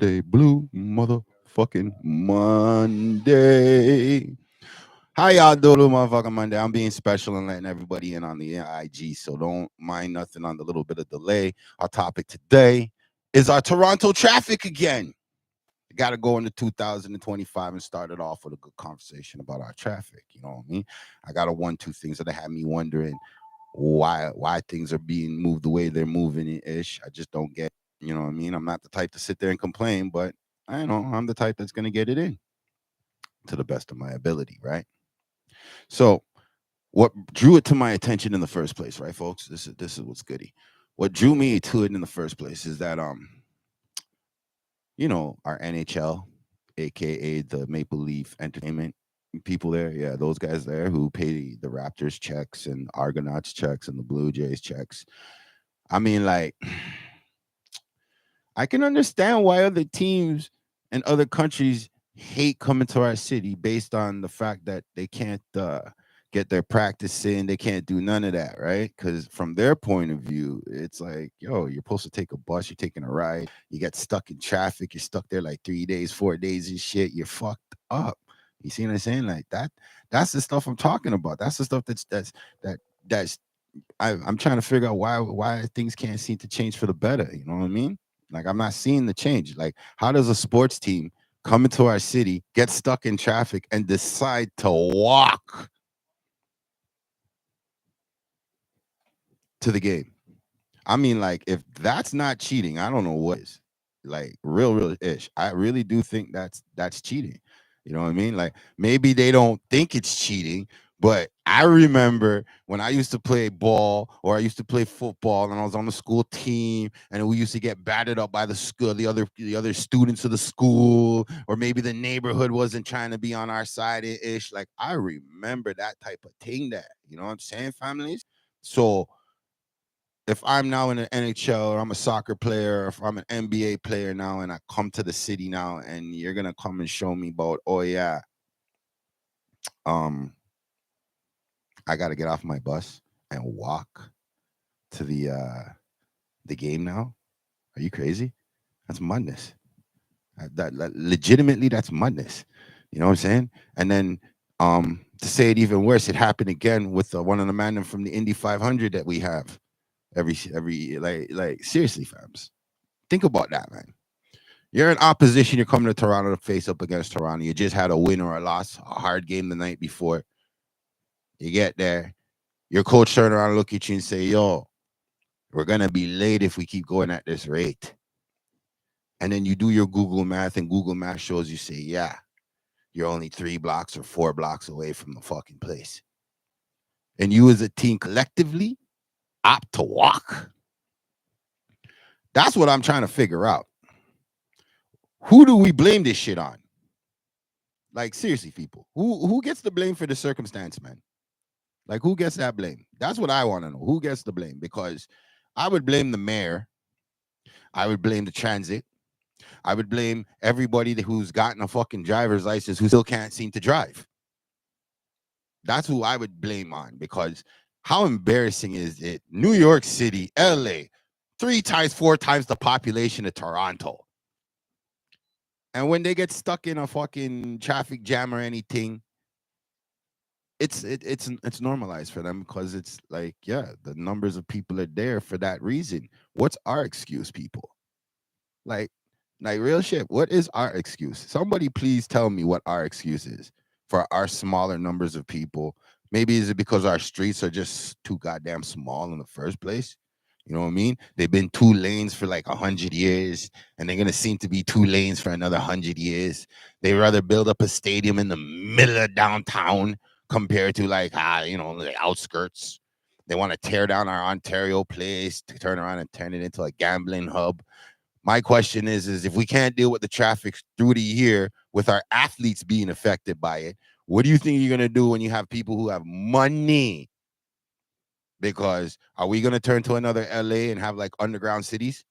Monday. Blue motherfucking Monday. How y'all doing, Blue motherfucking Monday? I'm being special and letting everybody in on the IG, so don't mind nothing on the little bit of delay. Our topic today is our Toronto traffic again. Got to go into 2025 and start it off with a good conversation about our traffic. You know what I mean? I got a two things that had me wondering why things are being moved the way they're moving ish. I just don't get, you know what I mean? I'm not the type to sit there and complain, but I know I'm the type that's going to get it in to the best of my ability, right? So, what drew it to my attention in the first place, right, folks? This is what's goody. What drew me to it in the first place is that our NHL, aka the Maple Leaf Entertainment people there, yeah, those guys there who pay the Raptors checks and Argonauts checks and the Blue Jays checks. I mean, like, I can understand why other teams and other countries hate coming to our city based on the fact that they can't get their practice in. They can't do none of that, right? Because from their point of view, it's like, yo, you're supposed to take a bus, you're taking a ride, you get stuck in traffic, you're stuck there like 3 days, 4 days and shit, you're fucked up. You see what I'm saying? Like that's the stuff I'm talking about. That's the stuff that's I'm trying to figure out why things can't seem to change for the better. You know what I mean? Like, I'm not seeing the change. Like, how does a sports team come into our city, get stuck in traffic, and decide to walk to the game? I mean, like, if that's not cheating, I don't know what is. Like, real ish. I really do think that's cheating. You know what I mean? Like, maybe they don't think it's cheating, but I remember when I used to play ball or I used to play football and I was on the school team and we used to get battered up by the school, the other students of the school, or maybe the neighborhood wasn't trying to be on our side ish. Like, I remember that type of thing there. You know what I'm saying, families? So if I'm now in the NHL or I'm a soccer player, or if I'm an NBA player now and I come to the city now and you're gonna come and show me about, oh yeah, um, I gotta get off my bus and walk to the game now. Are you crazy? That's madness. That legitimately, that's madness. You know what I'm saying? And then to say it even worse, it happened again with one of the men from the Indy 500 that we have every like seriously, fams. Think about that, man. You're in opposition. You're coming to Toronto to face up against Toronto. You just had a win or a loss, a hard game the night before. You get there. Your coach turn around and look at you and say, yo, we're going to be late if we keep going at this rate. And then you do your Google math, and Google math shows you say, yeah, you're only 3 blocks or 4 blocks away from the fucking place. And you as a team collectively opt to walk. That's what I'm trying to figure out. Who do we blame this shit on? Like, seriously, people, who gets the blame for the circumstance, man? Like, who gets that blame? That's what I want to know. Who gets the blame? Because I would blame the mayor. I would blame the transit. I would blame everybody who's gotten a fucking driver's license who still can't seem to drive. That's who I would blame on, because how embarrassing is it? New York City, LA, 3 times, 4 times the population of Toronto. And when they get stuck in a fucking traffic jam or anything, it's normalized for them, because it's like, yeah, the numbers of people are there for that reason. What's our excuse, people? Like, real shit. What is our excuse? Somebody please tell me what our excuse is for our smaller numbers of people. Maybe is it because our streets are just too goddamn small in the first place? You know what I mean? They've been 2 lanes for like 100 years, and they're gonna seem to be 2 lanes for another 100 years. They rather build up a stadium in the middle of downtown compared to like the outskirts. They want to tear down our Ontario place to turn around and turn it into a gambling hub. My question is if we can't deal with the traffic through the year with our athletes being affected by it, what do you think you're going to do when you have people who have money? Because are we going to turn to another LA and have like underground cities?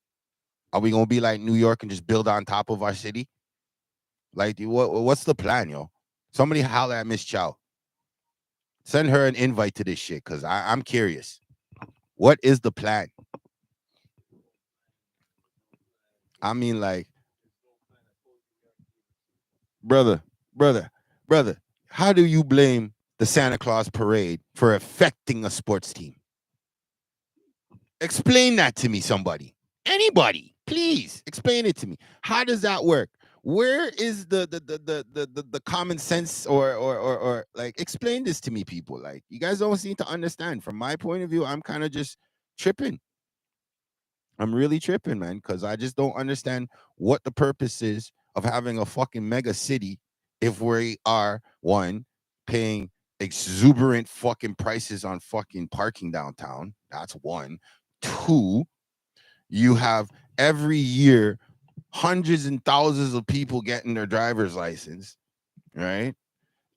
Are we going to be like New York and just build on top of our city? Like, what's the plan, yo? Somebody holler at Miss Chow. Send her an invite to this shit, because I'm curious. What is the plan? I mean, like, brother, brother, brother. How do you blame the Santa Claus parade for affecting a sports team? Explain that to me, somebody. Anybody, please explain it to me. How does that work? Where is the common sense or like explain this to me, people? Like you guys don't seem to understand. From my point of view, I'm kind of just tripping. I'm really tripping, man, because I just don't understand what the purpose is of having a fucking mega city if we are one paying exuberant fucking prices on fucking parking downtown. That's one. Two, you have every year hundreds and thousands of people getting their driver's license, right?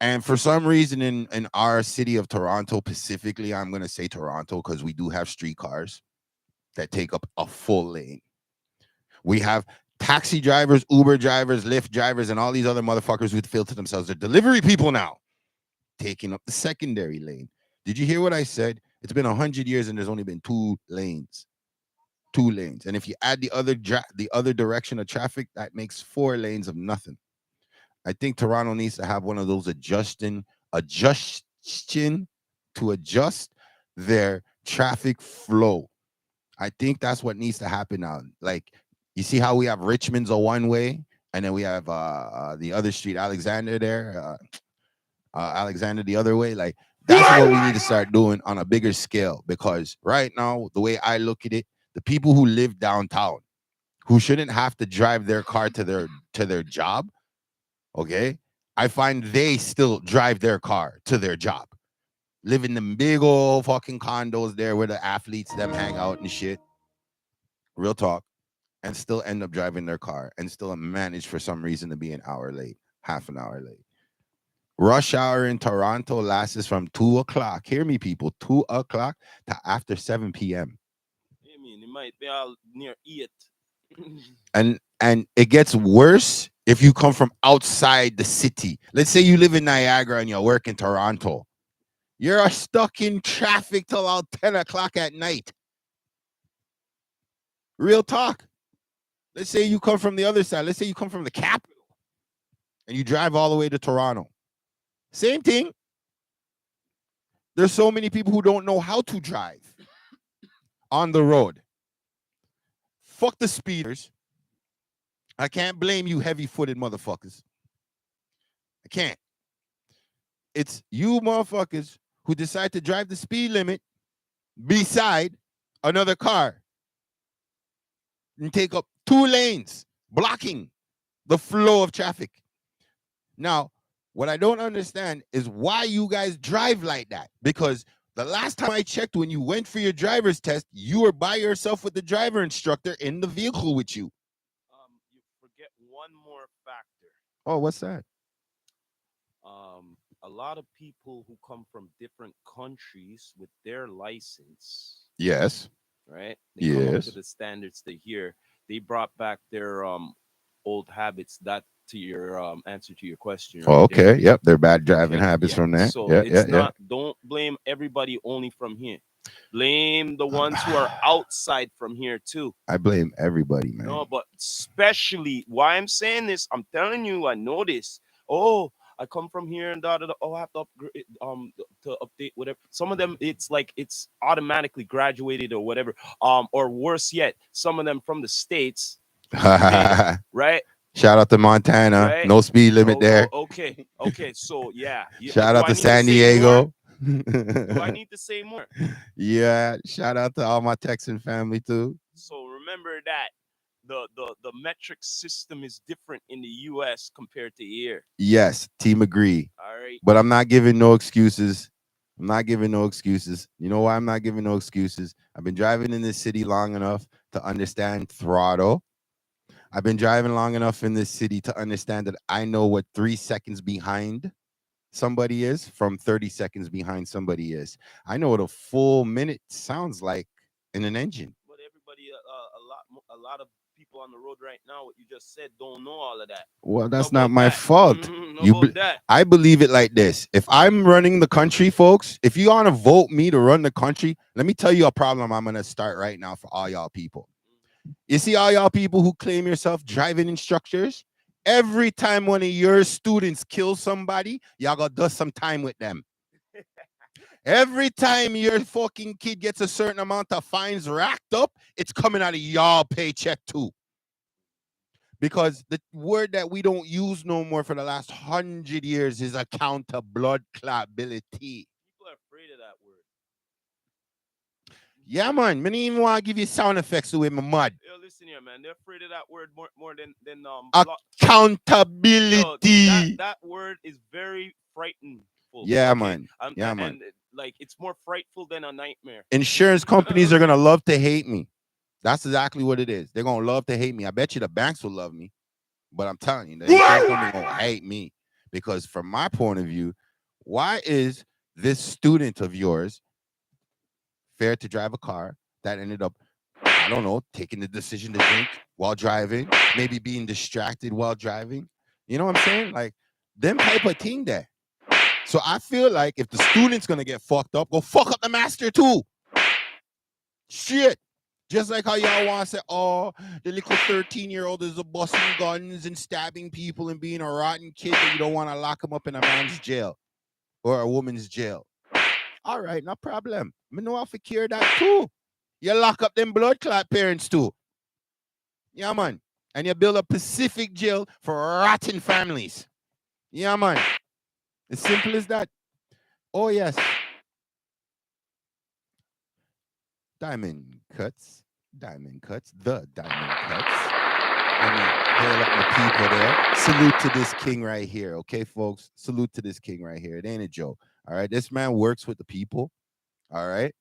And for some reason in our city of Toronto, specifically, I'm going to say Toronto because we do have streetcars that take up a full lane. We have taxi drivers, Uber drivers, Lyft drivers, and all these other motherfuckers who feel to themselves they're delivery people now, taking up the secondary lane. Did you hear what I said? It's been 100 years and there's only been 2 lanes. 2 lanes. And if you add the other direction of traffic, that makes 4 lanes of nothing. I think Toronto needs to have one of those adjustion to adjust their traffic flow. I think that's what needs to happen now. Like, you see how we have Richmond's a one way, and then we have the other street, Alexander there, Alexander the other way. Like, that's what we need to start doing on a bigger scale. Because right now, the way I look at it, the people who live downtown, who shouldn't have to drive their car to their job, okay, I find they still drive their car to their job. Live in them big old fucking condos there where the athletes them hang out and shit. Real talk. And still end up driving their car and still manage for some reason to be an hour late, half an hour late. Rush hour in Toronto lasts from 2 o'clock. Hear me, people, 2 o'clock to after 7 p.m. I mean, it might be all near 8. And it gets worse if you come from outside the city. Let's say you live in Niagara and you work in Toronto. You're stuck in traffic till about 10 o'clock at night. Real talk. Let's say you come from the other side. Let's say you come from the capital and you drive all the way to Toronto. Same thing. There's so many people who don't know how to drive on the road. Fuck the speeders. I can't blame you heavy-footed motherfuckers. I can't. It's you motherfuckers who decide to drive the speed limit beside another car and take up 2 lanes, blocking the flow of traffic. Now, what I don't understand is why you guys drive like that. Because the last time I checked, when you went for your driver's test, you were by yourself with the driver instructor in the vehicle with you. You forget one more factor. Oh, what's that? A lot of people who come from different countries with their license, Yes. right? They come up to Yes. the standards they hear. They brought back their old habits. That to your answer to your question right Oh, there. okay. Yep. They're bad driving Okay, habits yeah. from there. So Yeah, yeah, it's yeah. not. Don't blame everybody only from here. Blame the ones who are outside from here too. I blame everybody, man. No, but especially why I'm saying this, I'm telling you, I know this. Oh, I come from here and da da da. Oh, I have to upgrade to update whatever. Some of them, it's like it's automatically graduated or whatever. Or worse yet, some of them from the states, they right, Shout out to Montana. right. No speed limit there. Okay, okay. So yeah, Shout do out I to need to San say more? Diego. Do I need to say more? Yeah. Shout out to all my Texan family too. So remember that the metric system is different in the U.S. compared to here. Yes, team agree. All right. But I'm not giving no excuses. I'm not giving no excuses. You know why I'm not giving no excuses? I've been driving in this city long enough to understand throttle. I've been driving long enough in this city to understand that I know what 3 seconds behind somebody is from 30 seconds behind somebody is. I know what a full minute sounds like in an engine. But everybody, a lot of people on the road right now, what you just said, don't know all of that. Well, Know that's not about my that. fault. Know about that. I believe it like this. If I'm running the country, folks, if you want to vote me to run the country, let me tell you a problem I'm going to start right now for all y'all people. You see all y'all people who claim yourself driving instructors? Every time one of your students kills somebody, y'all gotta do some time with them. Every time your fucking kid gets a certain amount of fines racked up, it's coming out of y'all paycheck too. Because the word that we don't use no more for the last 100 years is account of blood clotability. People are afraid of that word. Yeah, man. Me even want to give you sound effects with my mud. Yo, listen here, man. They're afraid of that word more than blood. Yo, Accountability. that word is very frightful. Yeah, Okay, man. Yeah, man. like it's more frightful than a nightmare. Insurance companies are gonna love to hate me. That's exactly what it is. They're gonna love to hate me. I bet you the banks will love me, but I'm telling you, the insurance company gonna hate me because, from my point of view, why is this student of yours fair to drive a car that ended up, I don't know, taking the decision to drink while driving, maybe being distracted while driving? You know what I'm saying? Like them type of thing there. So I feel like if the student's gonna get fucked up, go fuck up the master too. Shit. Just like how y'all want to say, oh, the little 13-year-old is a busting guns and stabbing people and being a rotten kid, but you don't want to lock him up in a man's jail or a woman's jail. All right, no problem. Me know how to cure that too. You lock up them blood clot parents too. Yeah, man. And you build a Pacific jail for rotten families. Yeah, man. As simple as that. Oh, yes. Diamond cuts. Diamond cuts. The diamond cuts. Let me hail up my people there. Salute to this king right here. Okay, folks. Salute to this king right here. It ain't a joke. All right. This man works with the people. All right.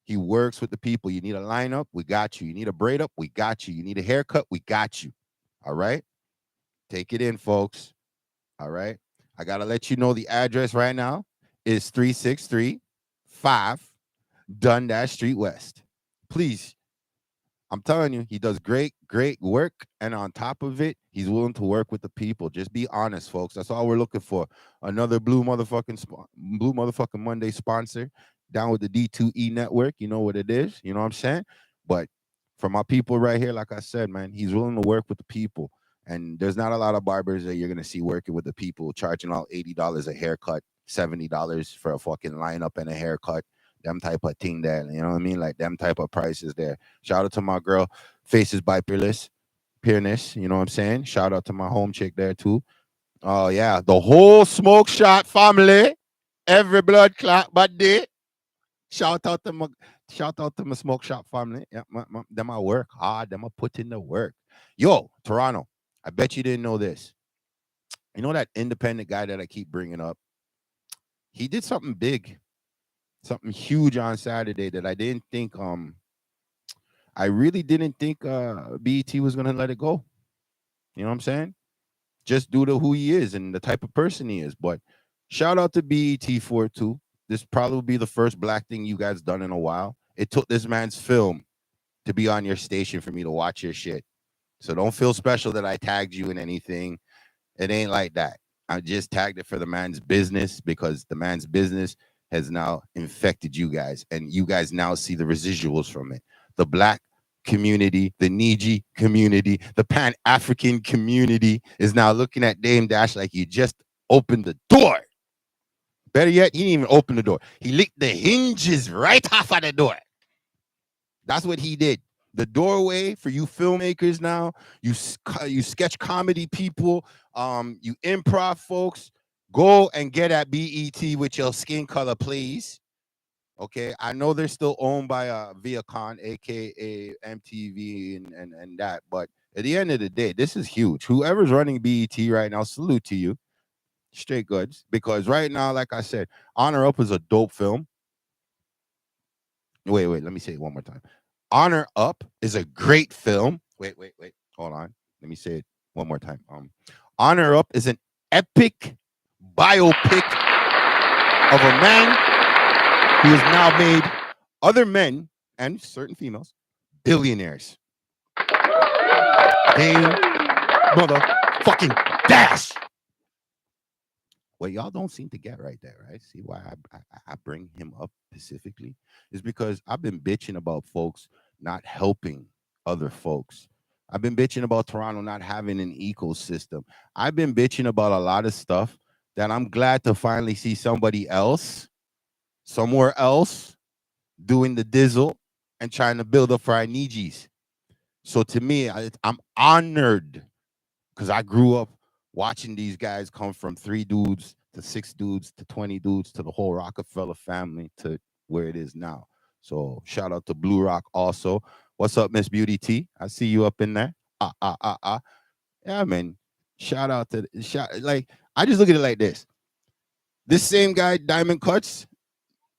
He works with the people. You need a lineup, we got you. You need a braid up, we got you. You need a haircut, we got you. All right. Take it in, folks. All right. I gotta let you know the address right now is 3635 Dundas Street West. Please, I'm telling you, he does great work. And on top of it, he's willing to work with the people. Just be honest, folks. That's all we're looking for. Another Blue Motherfucking Monday sponsor down with the D2E network. You know what it is. You know what I'm saying? But for my people right here, like I said, man, he's willing to work with the people. And there's not a lot of barbers that you're gonna see working with the people, charging all $80 a haircut, $70 for a fucking lineup and a haircut, them type of thing there. You know what I mean? Like them type of prices there. Shout out to my girl, Faces by Peerless. You know what I'm saying? Shout out to my home chick there too. Oh yeah, the whole smoke shot family, every blood clot day. Shout out to my smoke shop family. Yeah, them I work hard. Them I put in the work. Yo, Toronto. I bet you didn't know this. You know that independent guy that I keep bringing up? He did something big, something huge on Saturday that I really didn't think BET was gonna let it go. You know what I'm saying? Just due to who he is and the type of person he is. But shout out to BET for it too. This probably be the first black thing you guys done in a while. It took this man's film to be on your station for me to watch your shit. So don't feel special that I tagged you in anything. It ain't like that. I just tagged it for the man's business because the man's business has now infected you guys, and you guys now see the residuals from it. The black community, the Niji community, the Pan African community is now looking at Dame Dash like you just opened the door. Better yet, he didn't even open the door. He licked the hinges right off of the door. That's what he did. The doorway for you filmmakers now, you sketch comedy people, you improv folks, go and get at BET with your skin color, please. Okay, I know they're still owned by Viacom, aka MTV, and that, but at the end of the day, this is huge. Whoever's running BET right now, salute to you, straight goods. Because right now, like I said, Honor Up is a dope film. Wait, let me say it one more time. Honor Up is a great film. Wait. Hold on. Let me say it one more time. Honor Up is an epic biopic of a man who has now made other men and certain females billionaires. Dame motherfucking Dash. What y'all don't seem to get right there, right? See why I bring him up specifically is because I've been bitching about folks not helping other folks. I've been bitching about Toronto not having an ecosystem. I've been bitching about a lot of stuff that I'm glad to finally see somebody else, somewhere else, doing the dizzle and trying to build up for our Nijis. So to me, I'm honored because I grew up watching these guys come from 3 dudes to 6 dudes to 20 dudes to the whole Rockefeller family to where it is now. So shout out to Blue Rock also. What's up, Miss Beauty T? I see you up in there. Ah. Yeah, man. Shout out to like I just look at it like this. This same guy, Diamond Cuts,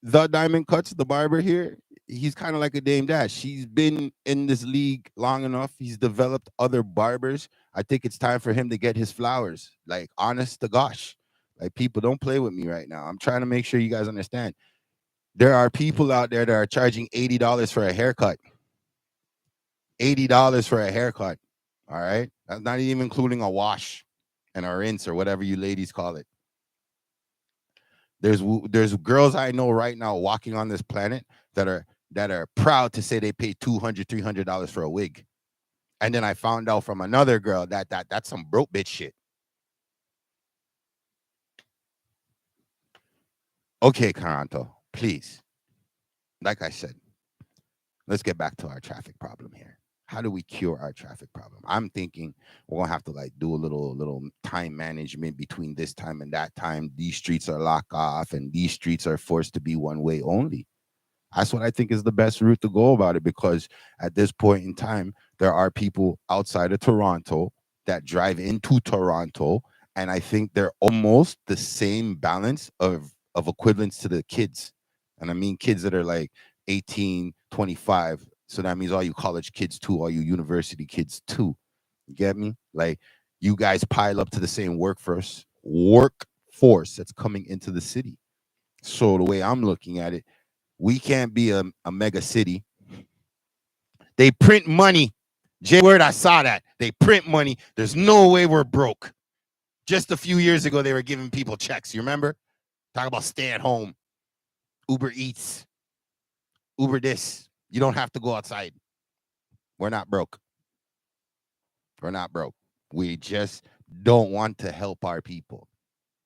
the Diamond Cuts, the barber here, he's kind of like a Dame Dash. He's been in this league long enough. He's developed other barbers. I think it's time for him to get his flowers. Like, honest to gosh. Like, people, don't play with me right now. I'm trying to make sure you guys understand. There are people out there that are charging $80 for a haircut. $80 for a haircut. All right. That's not even including a wash and a rinse or whatever you ladies call it. There's girls I know right now walking on this planet that are proud to say they paid $200-$300 for a wig. And then I found out from another girl that's some broke bitch shit. Okay, Caranto, please. Like I said, let's get back to our traffic problem here. How do we cure our traffic problem? I'm thinking we're gonna have to like do a little time management between this time and that time. These streets are locked off and these streets are forced to be one way only. That's what I think is the best route to go about it, because at this point in time, there are people outside of Toronto that drive into Toronto, and I think they're almost the same balance of equivalence to the kids. And I mean kids that are like 18, 25. So that means all you college kids too, all you university kids too. You get me? Like, you guys pile up to the same workforce that's coming into the city. So the way I'm looking at it, we can't be a mega city. They print money. J Word, I saw that. They print money. There's no way we're broke. Just a few years ago, they were giving people checks. You remember? Talk about stay at home. Uber Eats. Uber this. You don't have to go outside. We're not broke. We're not broke. We just don't want to help our people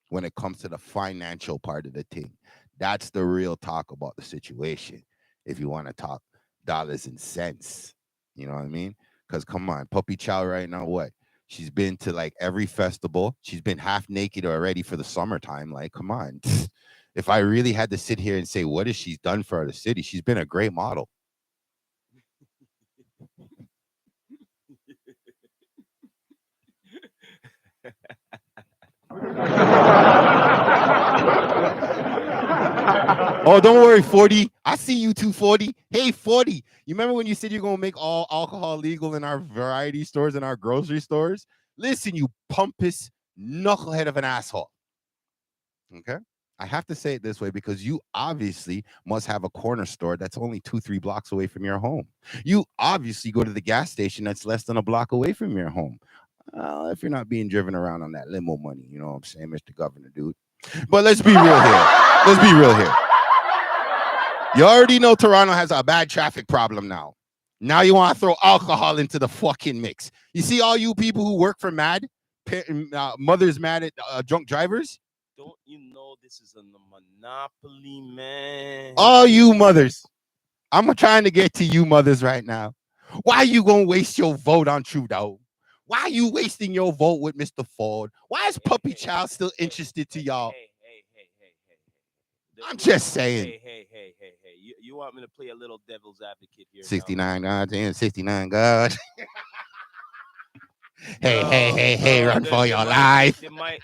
when it comes to the financial part of the thing. That's the real talk about the situation. If you want to talk dollars and cents, you know what I mean? Because come on, Puppy Chow right now, what? She's been to like every festival. She's been half naked already for the summertime. Like, come on. If I really had to sit here and say what has she done for the city, she's been a great model. Oh, don't worry, 40. I see you too, 40. Hey, 40. You remember when you said you're going to make all alcohol legal in our variety stores and our grocery stores? Listen, you pompous knucklehead of an asshole. Okay? I have to say it this way because you obviously must have a corner store that's only 2-3 blocks away from your home. You obviously go to the gas station that's less than a block away from your home. If you're not being driven around on that limo money, you know what I'm saying, Mr. Governor, dude. But let's be real here. Let's be real here. You already know Toronto has a bad traffic problem now. Now you want to throw alcohol into the fucking mix. You see all you people who work for MAD, mothers mad at drunk drivers? Don't you know this is a monopoly, man? All you mothers. I'm trying to get to you mothers right now. Why you going to waste your vote on Trudeau? Why are you wasting your vote with Mr. Ford? Why is Puppy Child still interested to y'all? Hey. I'm just saying. Hey. You want me to play a little devil's advocate here? 69 God, damn, 69 God. Bro, Hey, run for your life. They might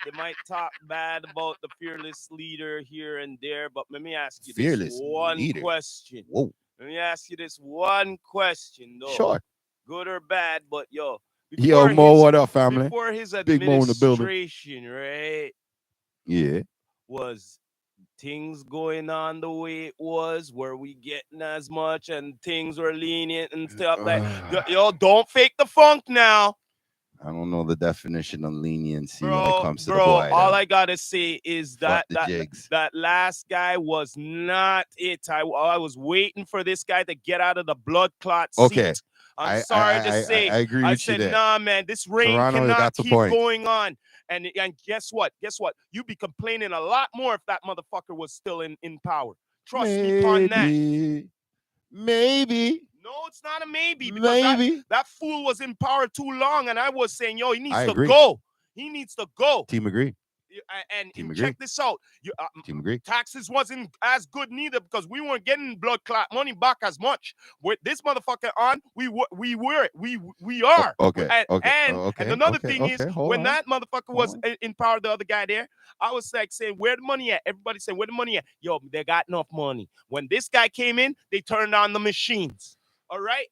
talk bad about the fearless leader here and there, but let me ask you Fearless this one leader. question. Whoa. Let me ask you this one question, though. Sure. Good or bad, but yo, Mo, what up, family? before his Big Mo in the building. administration, right, Yeah. was things going on the way it was? Were we getting as much and things were lenient and stuff like yo, don't fake the funk now. I don't know the definition of leniency Bro, when it comes to the boy. all I gotta say is Fuck that the jigs. that last guy was not it. I was waiting for this guy to get out of the blood clot seat. Okay. I'm sorry to say. I agree I with you said, there. nah, man, this reign Toronto, you cannot got the keep point. going on. And guess what? Guess what? You'd be complaining a lot more if that motherfucker was still in power. Trust me upon that. Maybe, maybe, No, it's not a maybe because maybe. that fool was in power too long, and I was saying, yo, he needs I to agree. go. He needs to go. Team agree. Team And check agree. this out. Team agree. Taxes wasn't as good neither because we weren't getting blood clot money back as much. With this motherfucker on, we are. Okay. Okay. And Okay. another Okay. thing is Okay. Hold when on. that motherfucker Hold was on. in power, the other guy there, I was like saying, where the money at? Everybody saying, where the money at? Yo, they got enough money. When this guy came in, they turned on the machines. All right,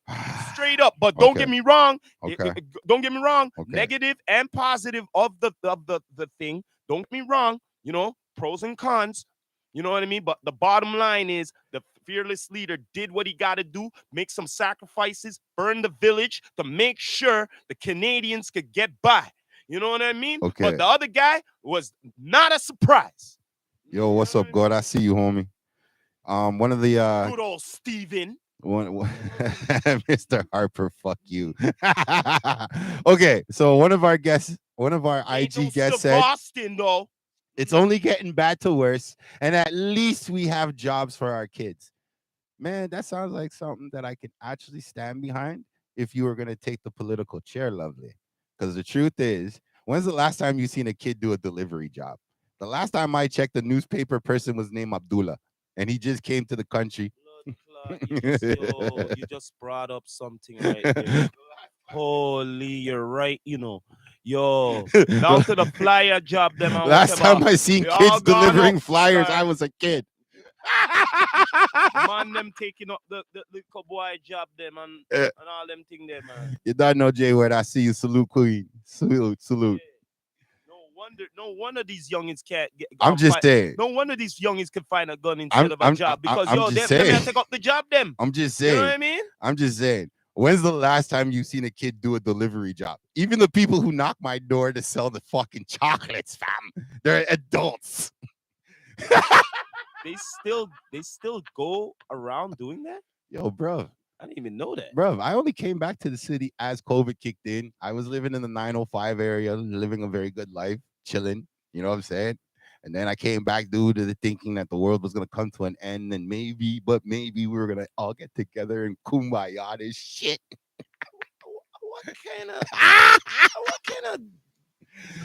straight up. But don't Okay. get me wrong. Okay. Don't get me wrong. Okay. Negative and positive of the thing. Don't get me wrong. You know, pros and cons. You know what I mean? But the bottom line is the fearless leader did what he got to do, make some sacrifices, burn the village to make sure the Canadians could get by. You know what I mean? Okay. But the other guy was not a surprise. Yo, what's up, God? I see you, homie. One of the Good old Steven. Mr. Harper, fuck you. Okay, so one of our guests, one of our Ain't no IG guests said Boston though. it's only getting bad to worse, and at least we have jobs for our kids. Man, that sounds like something that I can actually stand behind if you were gonna take the political chair, lovely. Because the truth is, when's the last time you seen a kid do a delivery job? The last time I checked, the newspaper person was named Abdullah, and he just came to the country. You just brought up something right there. Holy, you're right. You know, yo, down to the flyer job, them and Last whatever. time I seen They all kids gone delivering up, flyers, I sir. was a kid. Man, them taking up the little boy job, them and all them thing there, man. You don't know Jay Word. I see you. Salute, Queen. Salute, salute. No wonder these youngins can't get. I'm just fight. saying. No wonder these youngins can find a gun instead of a job because I'm yo, just them saying. have take up the job, them. I'm just You know saying. what I mean? I'm just saying. When's the last time you seen a kid do a delivery job? Even the people who knock my door to sell the fucking chocolates, fam, they're adults. They still go around doing that. Yo, bro. I didn't even know that. Bro, I only came back to the city as COVID kicked in. I was living in the 905 area, living a very good life, chilling. You know what I'm saying? And then I came back due to the thinking that the world was gonna come to an end, and maybe we were gonna all get together and kumbaya this shit. What kind of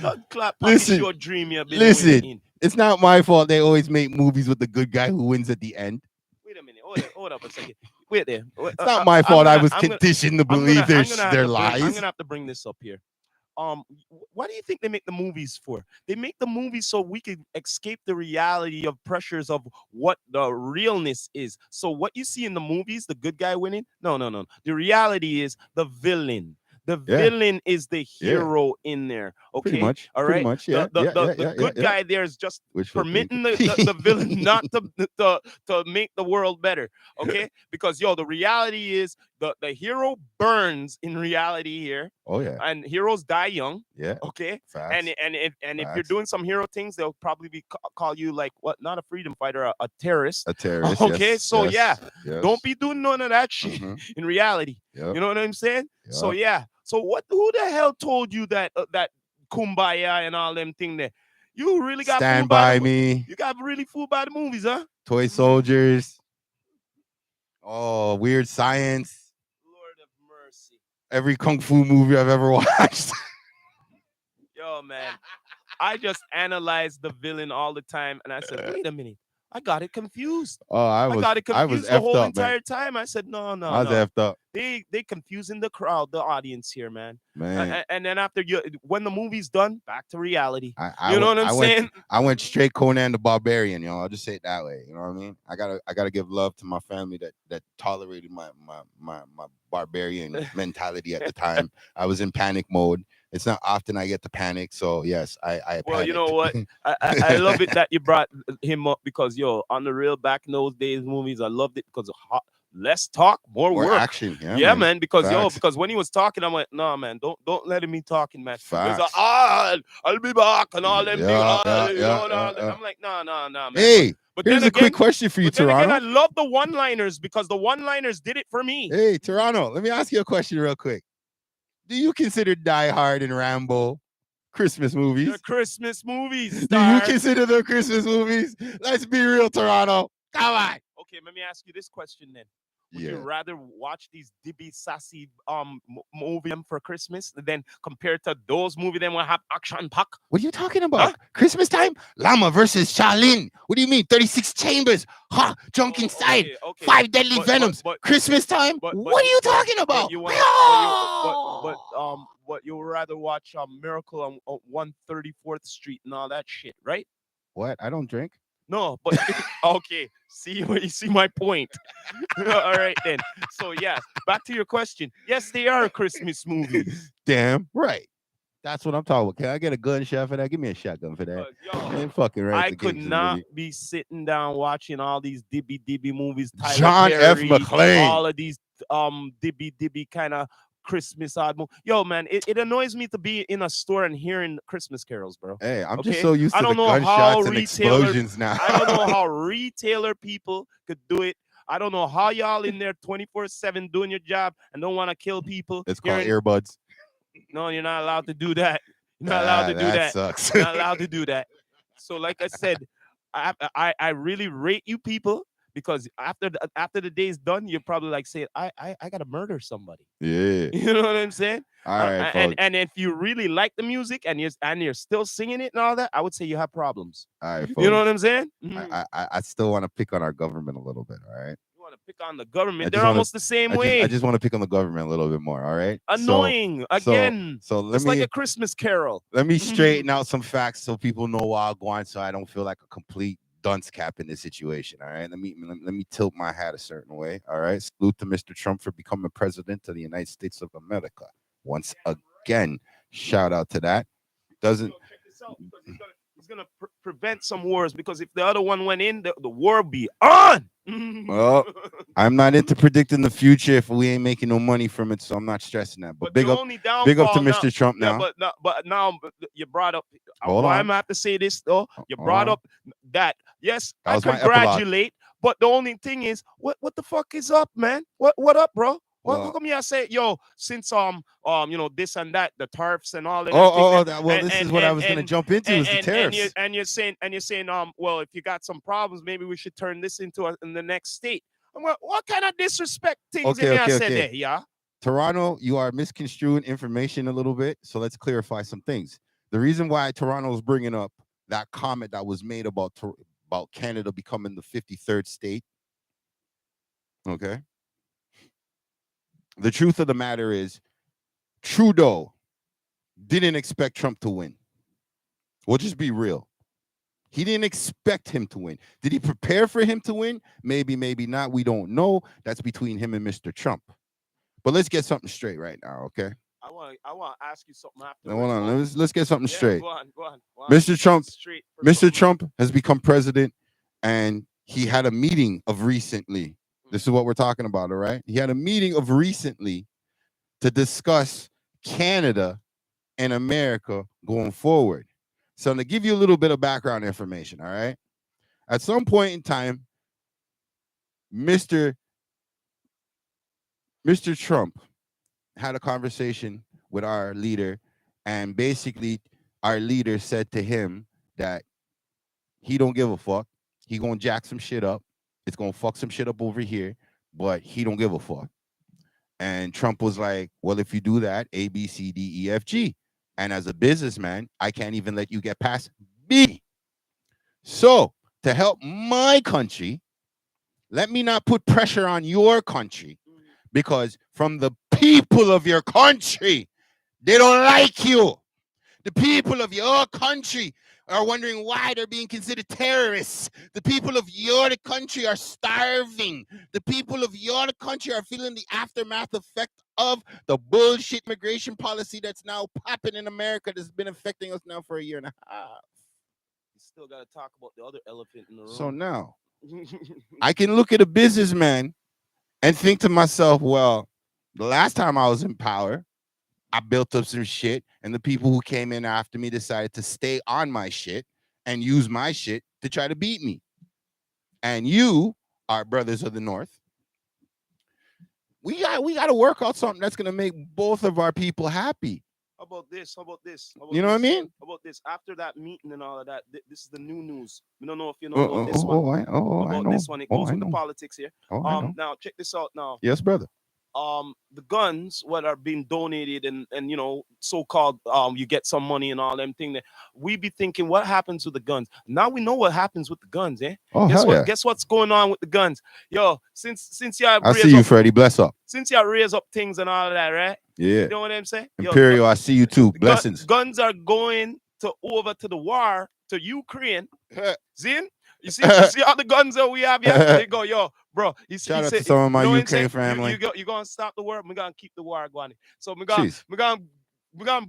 blood clot package your dream you been living in? It's not my fault they always make movies with the good guy who wins at the end. Wait a minute. Hold up a second. Wait there. It's not my fault. I was conditioned to believe their lies. I'm gonna have to bring this up here. What do you think they make the movies for? They make the movies so we can escape the reality of pressures of what the realness is. So what you see in the movies, the good guy winning, no. The reality is the villain. The villain is the hero in there. Okay, pretty much. All right. Pretty much. Yeah. The good guy there is just permitting the villain not to make the world better. Okay, because yo, the reality is the hero burns in reality here. Oh yeah. And heroes die young. Yeah. Okay. Facts. And if you're doing some hero things, they'll probably be call you like what? Not a freedom fighter, a terrorist. A terrorist. Okay. Yes, So yes, don't be doing none of that shit in reality. Yep. You know what I'm saying? Yep. So yeah. So who the hell told you that that kumbaya and all them thing there? You really got Stand by me. You got really fooled by the movies, huh? Toy soldiers. Oh, Weird Science. Lord of mercy. Every kung fu movie I've ever watched. Yo, man. I just analyzed the villain all the time, and I said, wait a minute. I got it confused. Oh, I got it confused the whole entire man. time. I said, no. I was effed up. They confusing the crowd, the audience here, man. Man. And then after when the movie's done, back to reality. You know what I'm saying? I went straight Conan the Barbarian, you know. I'll just say it that way. You know what I mean? I gotta give love to my family that tolerated my barbarian mentality at the time. I was in panic mode. It's not often I get to panic, so yes, I well, panicked. You know what? I love it that you brought him up because on the real back in those days movies, I loved it because of less talk, more work, action. Yeah, man. Because Facts. because when he was talking, I went, no, man, don't let him be talking, man. Facts. Like, I'll be back and all them things. I'm like, no, man. Hey, But then Here's a quick again, question for you, I Toronto. love the one-liners because the one-liners did it for me. Hey, Toronto, let me ask you a question real quick. Do you consider Die Hard and Rambo Christmas The movies? Christmas movies, Do you Star. consider them Christmas movies? Let's be real, Toronto. Come on. Okay, let me ask you this question then. Would you Yeah. rather watch these dibby sassy movie them for Christmas than compared to those movie them will have action pack? What are you talking Huh? about? Christmas time? Llama versus Shaolin. What do you mean? 36 chambers. Ha! Junk Oh, inside. okay. 5 deadly venoms. Christmas time? What are you talking but about? you wanna but you would rather watch Miracle on 134th Street and all that shit, right? What? I don't drink. No, but okay. See you see my point. All right then. So yeah, back to your question. Yes, they are Christmas movies. Damn right. That's what I'm talking about. Can I get a gunshot for that? Give me a shotgun for that. Cause yo, Ain't fucking right. I The could gangster not movie. be sitting down watching all these dibby movies, Tyler John F. Perry, McClane. all of these dibby kind of Christmas odd movie. Yo, man, it annoys me to be in a store and hearing Christmas carols, bro. Hey, I'm just Okay, so used I to the don't know how gunshots and explosions now. I don't know how retailer people could do it. I don't know how y'all in there 24/7 doing your job and don't want to kill people. It's called Hearing, earbuds. no, you're not allowed to do that. You're not allowed to do That that. sucks. You're not allowed to do that. So, like I said, I really rate you people because after the day's done, you're probably like saying, I gotta murder somebody. Yeah. You know what I'm saying? All right, folks. And if you really like the music and you're still singing it and all that, I would say you have problems. All right, folks. You know what I'm saying? I still want to pick on our government a little bit. All right. You want to pick on the government? I They're just wanna- almost the same way. I just want to pick on the government a little bit more. All right. Annoying again. So let It's me like a Christmas carol. let me straighten out some facts so people know where I'm going, so I don't feel like a complete dunce cap in this situation. All right. Let me tilt my hat a certain way. All right. Salute to Mr. Trump for becoming president of the United States of America. Once again, shout out to that. Doesn't Check this out because he's gonna prevent some wars because if the other one went in, the war be on. Well, I'm not into predicting the future if we ain't making no money from it, so I'm not stressing that. But big up to Mr. Trump now. But now you brought up. Hold why on. am I have to say this though? You Hold brought on. up that. Yes, That I was my congratulate. But the only thing is, what the fuck is up, man? What up, bro? How Well, come you say, yo, since this and that, the tariffs and all that. this is what I was gonna jump into is the tariffs. And you're saying, well, if you got some problems, maybe we should turn this into in the next state. I'm like, what kind of disrespect things said there, yeah? Toronto, you are misconstruing information a little bit, so let's clarify some things. The reason why Toronto is bringing up that comment that was made about Canada becoming the 53rd state, okay? The truth of the matter is, Trudeau didn't expect Trump to win. We'll just be real. He didn't expect him to win. Did he prepare for him to win? Maybe, maybe not. We don't know. That's between him and Mr. Trump. But let's get something straight right now, okay? I want to ask you something after. Hold on. Let's get something straight. Go on. Mr. Trump has become president, and he had a meeting of recently. This is what we're talking about, all right? He had a meeting of recently to discuss Canada and America going forward. So to give you a little bit of background information, all right? At some point in time, Mr. Trump had a conversation with our leader, and basically our leader said to him that he don't give a fuck. He gonna jack some shit up. It's gonna fuck some shit up over here, but he don't give a fuck. And Trump was like, well, if you do that, A, B, C, D, E, F, G. And as a businessman, I can't even let you get past B. So to help my country, let me not put pressure on your country, because from the people of your country, they don't like you. The people of your country are wondering why they're being considered terrorists. The people of your country are starving. The people of your country are feeling the aftermath effect of the bullshit immigration policy that's now popping in America, that's been affecting us now for a year and a half. You still got to talk about the other elephant in the room. So now I can look at a businessman and think to myself, well, the last time I was in power, I built up some shit, and the people who came in after me decided to stay on my shit and use my shit to try to beat me. and you, our brothers of the North, we got to work out something that's gonna make both of our people happy. How about this? How about this? How about You know what I this? mean? How about this? After that meeting and all of that, this is the new news. We don't know if you know about this one. I About know. this one, it Oh, goes I with the know. politics here. Oh, I know. Now check this out. Now, Yes, brother. the guns what are being donated and so-called you get some money and all them thing that we be thinking what happens with the guns. Now we know what happens with the guns, eh? Oh, Guess hell what? yeah. Guess what's going on with the guns? Yo, since you I see raise you, up Freddie. Bless up. since you raise up things and all of that, right? Yeah. You know what I'm saying? Yo, Imperial, I see you too. Blessings. guns are going to over to the war to Ukraine. See? You see all the guns that we have here? They go, yo, bro. He Shout out said, to some of you my know what I'm Ukraine saying? family. You gonna stop the war. We gonna keep the war going. So Jeez. we gonna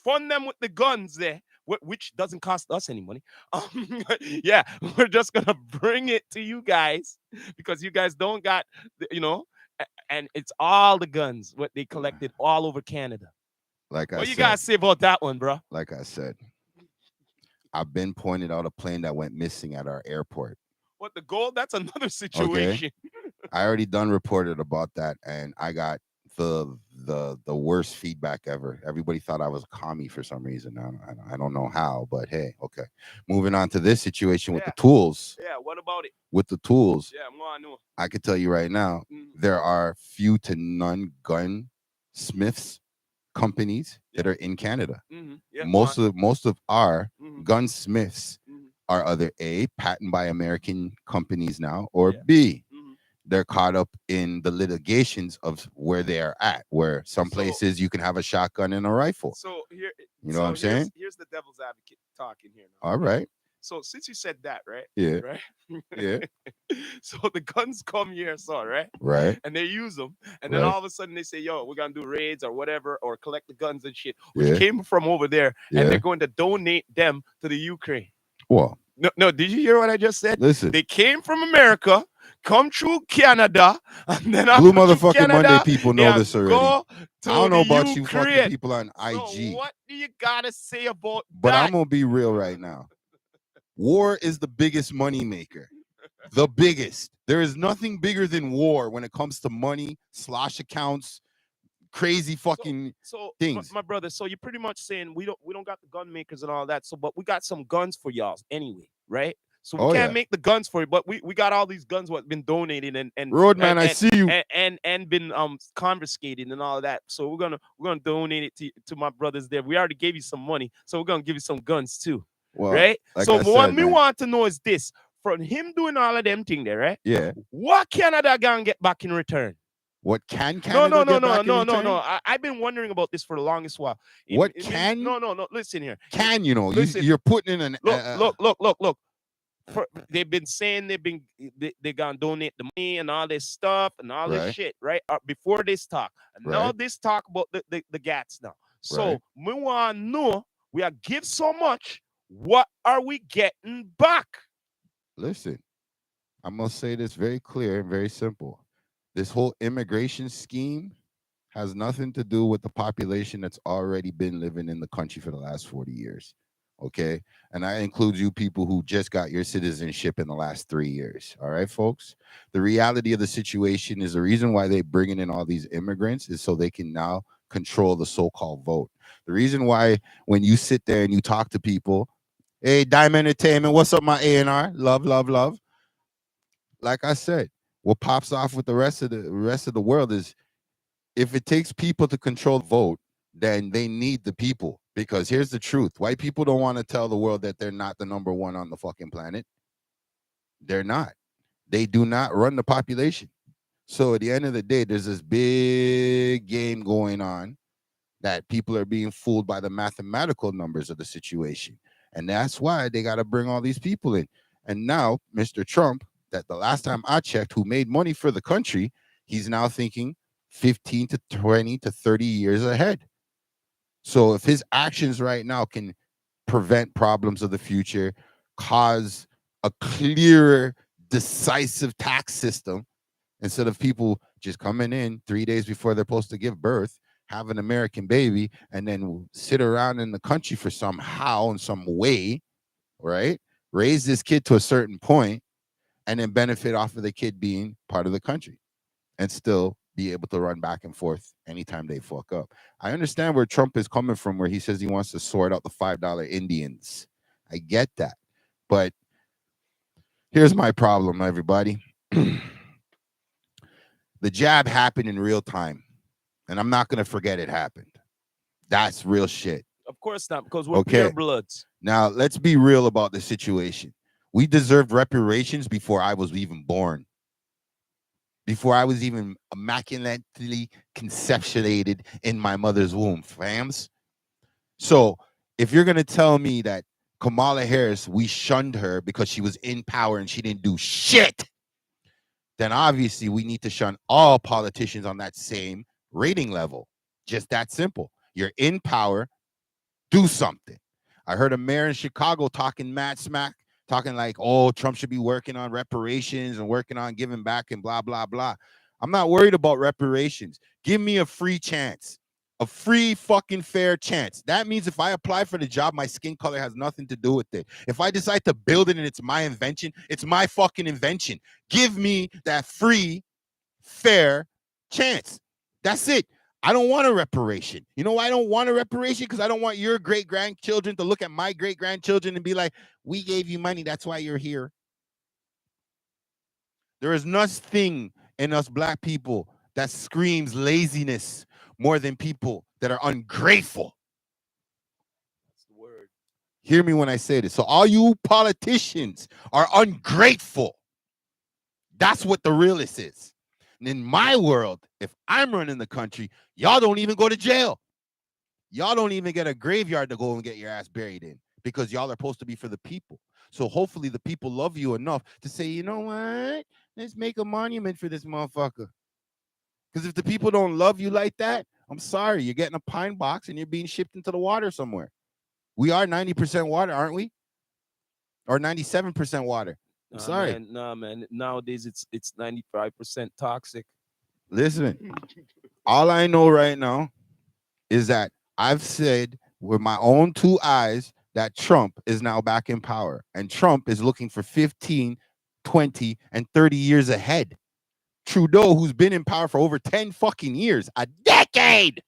fund them with the guns there, which doesn't cost us any money. Yeah, we're just gonna bring it to you guys because you guys don't got, and it's all the guns what they collected all over Canada. Like I What you said, guys say about that one, bro? like I said, I've been pointed out a plane that went missing at our airport. What the gold? That's another Okay. situation. I already done reported about that, and I got the worst feedback ever. Everybody thought I was a commie for some reason. I don't know how, but hey, okay. Moving on to this situation with Yeah, the tools. yeah. What about it? With the tools, Yeah, more I know. I could tell you right now, there are few to none gun smiths companies that are in Canada. Yeah, Most of our mm-hmm. gunsmiths Mm-hmm. are either A, patented by American companies now, or Yeah. B, Mm-hmm. they're caught up in the litigations of where they are at, where some So- places you can have a shotgun and a rifle. So here, You know what I'm saying? Here's the devil's advocate talking here now. All right. So since you said that, right? Yeah. Right. Yeah. So the guns come here, so right, Right. and they use them, and then Right. all of a sudden they say, "Yo, we're gonna do raids or whatever, or collect the guns and shit," which Yeah. came from over there, Yeah. and they're going to donate them to the Ukraine. Well, No, did you hear what I just said? listen. They came from America, come through Canada, and then Blue after through motherfucking Monday Canada, people know this already. go to I don't know the about you fucking Ukraine. people on So IG, what do you gotta say about but that? I'm gonna be real right now. War is the biggest money maker. The biggest. There is nothing bigger than war when it comes to money, slosh accounts, crazy fucking So things. my brother, so you're pretty much saying we don't got the gun makers and all that. So but we got some guns for y'all anyway, right? So we Oh, can't yeah. make the guns for you, but we got all these guns what been donated Roadman, I see you. and been confiscated and all of that. So we're gonna donate it to my brothers there. We already gave you some money, so we're gonna give you some guns too. Well, Right? like So I what said, me man. want to know is this: from him doing all of them thing there, right? Yeah. What Canada gonna get back in return? What can Canada get back in return? No. I've been wondering about this for the longest while. What can? No. Listen here. Can Listen. you're putting in an Look. They've been saying they're gonna donate the money and all this stuff and all this Right. shit, right? Before this talk, and now Right. this talk about the gats now. So Right. we want to know we are give so much. What are we getting back? Listen, I'm gonna say this very clear and very simple. This whole immigration scheme has nothing to do with the population that's already been living in the country for the last 40 years. Okay. And that includes you people who just got your citizenship in the last 3 years. All right, folks. The reality of the situation is the reason why they're bringing in all these immigrants is so they can now control the so-called vote. The reason why when you sit there and you talk to people, hey, Diamond Entertainment, what's up, my A&R? Love, love, love. Like I said, what pops off with the rest of the world is if it takes people to control the vote, then they need the people. Because here's the truth. White people don't want to tell the world that they're not the number one on the fucking planet. They're not. They do not run the population. So at the end of the day, there's this big game going on that people are being fooled by the mathematical numbers of the situation. And that's why they got to bring all these people in. And now, Mr. Trump, that the last time I checked, who made money for the country, he's now thinking 15 to 20 to 30 years ahead. So if his actions right now can prevent problems of the future, cause a clearer, decisive tax system, instead of people just coming in 3 days before they're supposed to give birth, have an American baby, and then sit around in the country for somehow in some way, right? Raise this kid to a certain point, and then benefit off of the kid being part of the country and still be able to run back and forth anytime they fuck up. I understand where Trump is coming from, where he says he wants to sort out the $5 Indians. I get that. But here's my problem, everybody. The jab happened in real time, and I'm not going to forget it happened. That's real shit. Of course not, because we're Okay. pure bloods. Now, let's be real about the situation. We deserved reparations before I was even born, before I was even immaculately conceptuated in my mother's womb, fams. So if you're going to tell me that Kamala Harris, we shunned her because she was in power and she didn't do shit, then obviously we need to shun all politicians on that same rating level. Just that simple. You're in power, do something. I heard a mayor in Chicago talking mad smack, talking like, oh, Trump should be working on reparations and working on giving back and blah, blah, blah. I'm not worried about reparations. Give me a free chance, a free fucking fair chance. That means if I apply for the job, my skin color has nothing to do with it. If I decide to build it and it's my invention, it's my fucking invention. Give me that free, fair chance. That's it. I don't want a reparation. You know why I don't want a reparation? Because I don't want your great-grandchildren to look at my great-grandchildren and be like, we gave you money, that's why you're here. There is nothing in us black people that screams laziness more than people that are ungrateful. That's the word. Hear me when I say this. So all you politicians are ungrateful. That's what the realist is. And in my world, if I'm running the country, y'all don't even go to jail. Y'all don't even get a graveyard to go and get your ass buried in because y'all are supposed to be for the people. So hopefully the people love you enough to say, you know what? Let's make a monument for this motherfucker. Because if the people don't love you like that, I'm sorry, you're getting a pine box and you're being shipped into the water somewhere. We are 90% water, aren't we? Or 97% water. I'm sorry. Man, nah, man. Nowadays it's 95% toxic. Listen, all I know right now is that I've said with my own two eyes that Trump is now back in power. And Trump is looking for 15, 20, and 30 years ahead. Trudeau, who's been in power for over 10 fucking years, a decade.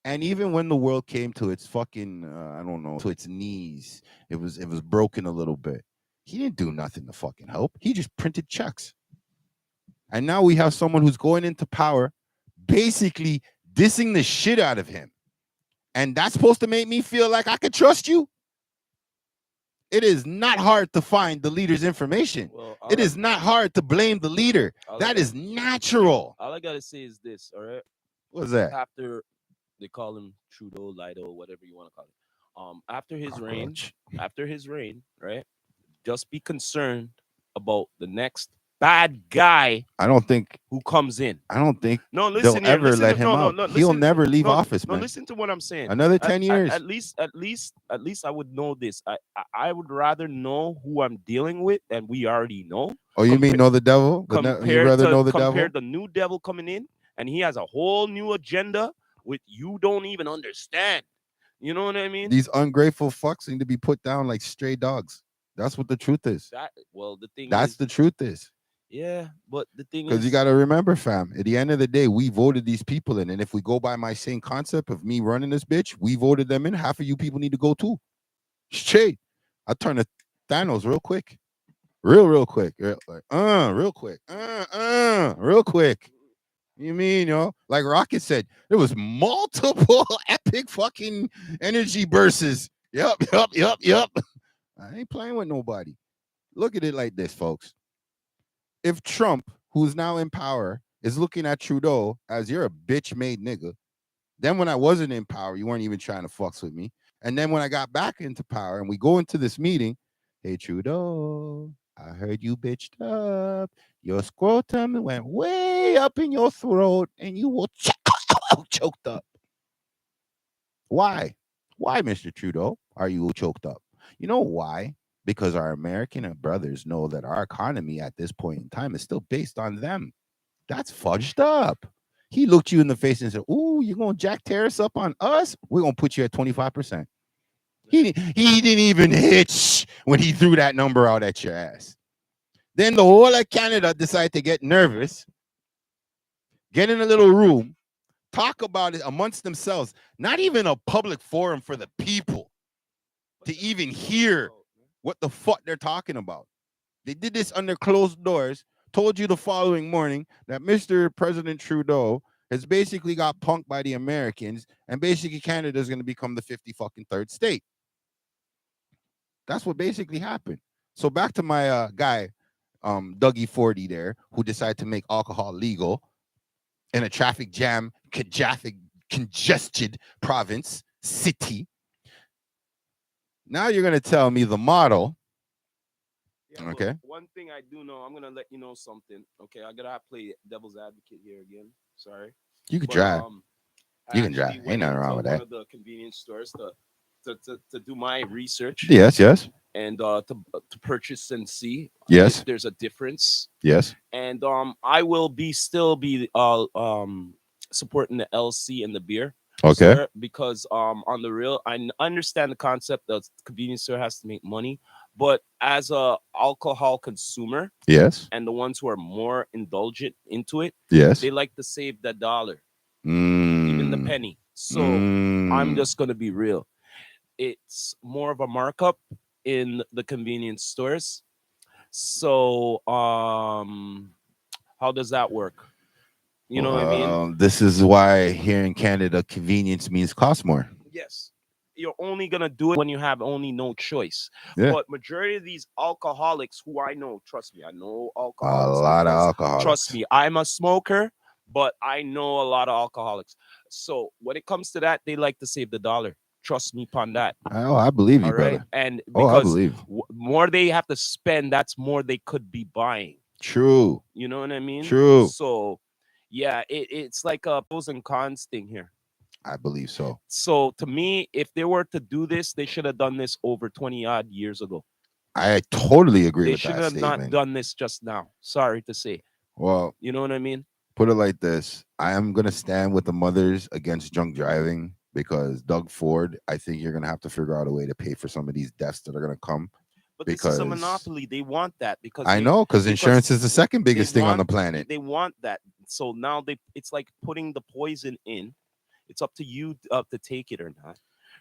And even when the world came to its fucking, I don't know, to its knees, it was broken a little bit. He didn't do nothing to fucking help. He just printed checks. And now we have someone who's going into power, basically dissing the shit out of him. And that's supposed to make me feel like I could trust you? It is not hard to find the leader's information. Well, it is not hard to blame the leader. That is natural. All I gotta say is this, all right? What's that? After they call him Trudeau, Lido, whatever you want to call it. After his reign, right? Just be concerned about the next bad guy. I don't think who comes in. I don't think no, listen they'll ever let him out. He'll never leave office, man. No, listen to what I'm saying. Another 10 years. At least I would know this. I would rather know who I'm dealing with, and we already know. Oh, you mean know the devil? You'd rather know the devil? Compared the new devil coming in, and he has a whole new agenda with you don't even understand. You know what I mean? These ungrateful fucks need to be put down like stray dogs. That's what the truth is. That's the truth is. Yeah, but the thing is, because you got to remember, fam, at the end of the day, we voted these people in. And if we go by my same concept of me running this bitch, we voted them in. Half of you people need to go too. Straight. I turn to Thanos real quick. Real quick. Like, real quick. Real quick. You mean, like Rocket said, there was multiple epic fucking energy bursts. Yup. I ain't playing with nobody. Look at it like this, folks. If Trump, who's now in power, is looking at Trudeau as you're a bitch-made nigga, then when I wasn't in power, you weren't even trying to fucks with me. And then when I got back into power and we go into this meeting, hey, Trudeau, I heard you bitched up. Your scrotum went way up in your throat and you were choked up. Why? Why, Mr. Trudeau, are you choked up? You know why? Because our American brothers know that our economy at this point in time is still based on them. That's fudged up. He looked you in the face and said, ooh, you're going to jack tariffs up on us? We're going to put you at 25%. He didn't even hitch when he threw that number out at your ass. Then the whole of Canada decided to get nervous, get in a little room, talk about it amongst themselves. Not even a public forum for the people to even hear what the fuck they're talking about. They did this under closed doors, told you the following morning that Mr. President Trudeau has basically got punked by the Americans, and basically Canada is going to become the 50 fucking third state. That's what basically happened. So back to my guy, Dougie 40 there, who decided to make alcohol legal in a traffic jam, congested province, city. Now you're going to tell me the model. Yeah, but Okay. one thing I do know, I'm gonna let you know something. Okay, I gotta play devil's advocate here again. Sorry, You could but drive. I You can drive. actually Ain't went nothing wrong into with one that. of the convenience stores to do my research Yes, yes, and to purchase and see if yes, there's a difference. yes. And I will be still be supporting the LC and the beer, Okay. sir, because on the real, understand the concept that the convenience store has to make money, but as a alcohol consumer Yes, and the ones who are more indulgent into it, yes. they like to save the dollar, even the Mm, penny. So I'm mm. just gonna be real. It's more of a markup in the convenience stores. So how does that work? You know what I mean? Well, this is why here in Canada, convenience means cost more. Yes. You're only gonna do it when you have only no choice. Yeah, But majority of these alcoholics who I know, trust me, I know a alcoholics lot of because trust alcoholics. me, I'm a smoker, but I know a lot of alcoholics. So when it comes to that, they like to save the dollar. Trust me upon that. Oh, I believe you, All right. brother. And Oh, I because believe. more they have to spend, that's more they could be buying. True, You know what I mean? true. So yeah, it's like a pros and cons thing here. I believe so. So to me, if they were to do this, they should have done this over 20 odd years ago. I totally agree They with should that have not statement. done this just now. Sorry to say. Well, You know what I mean? put it like this: I am gonna stand with the mothers against drunk driving because Doug Ford. I think you're gonna have to figure out a way to pay for some of these deaths that are gonna come But this is a because monopoly. They want that I know because because insurance is the second they biggest thing on the want planet. they want that. So now it's like putting the poison in. It's up to you to take it or not,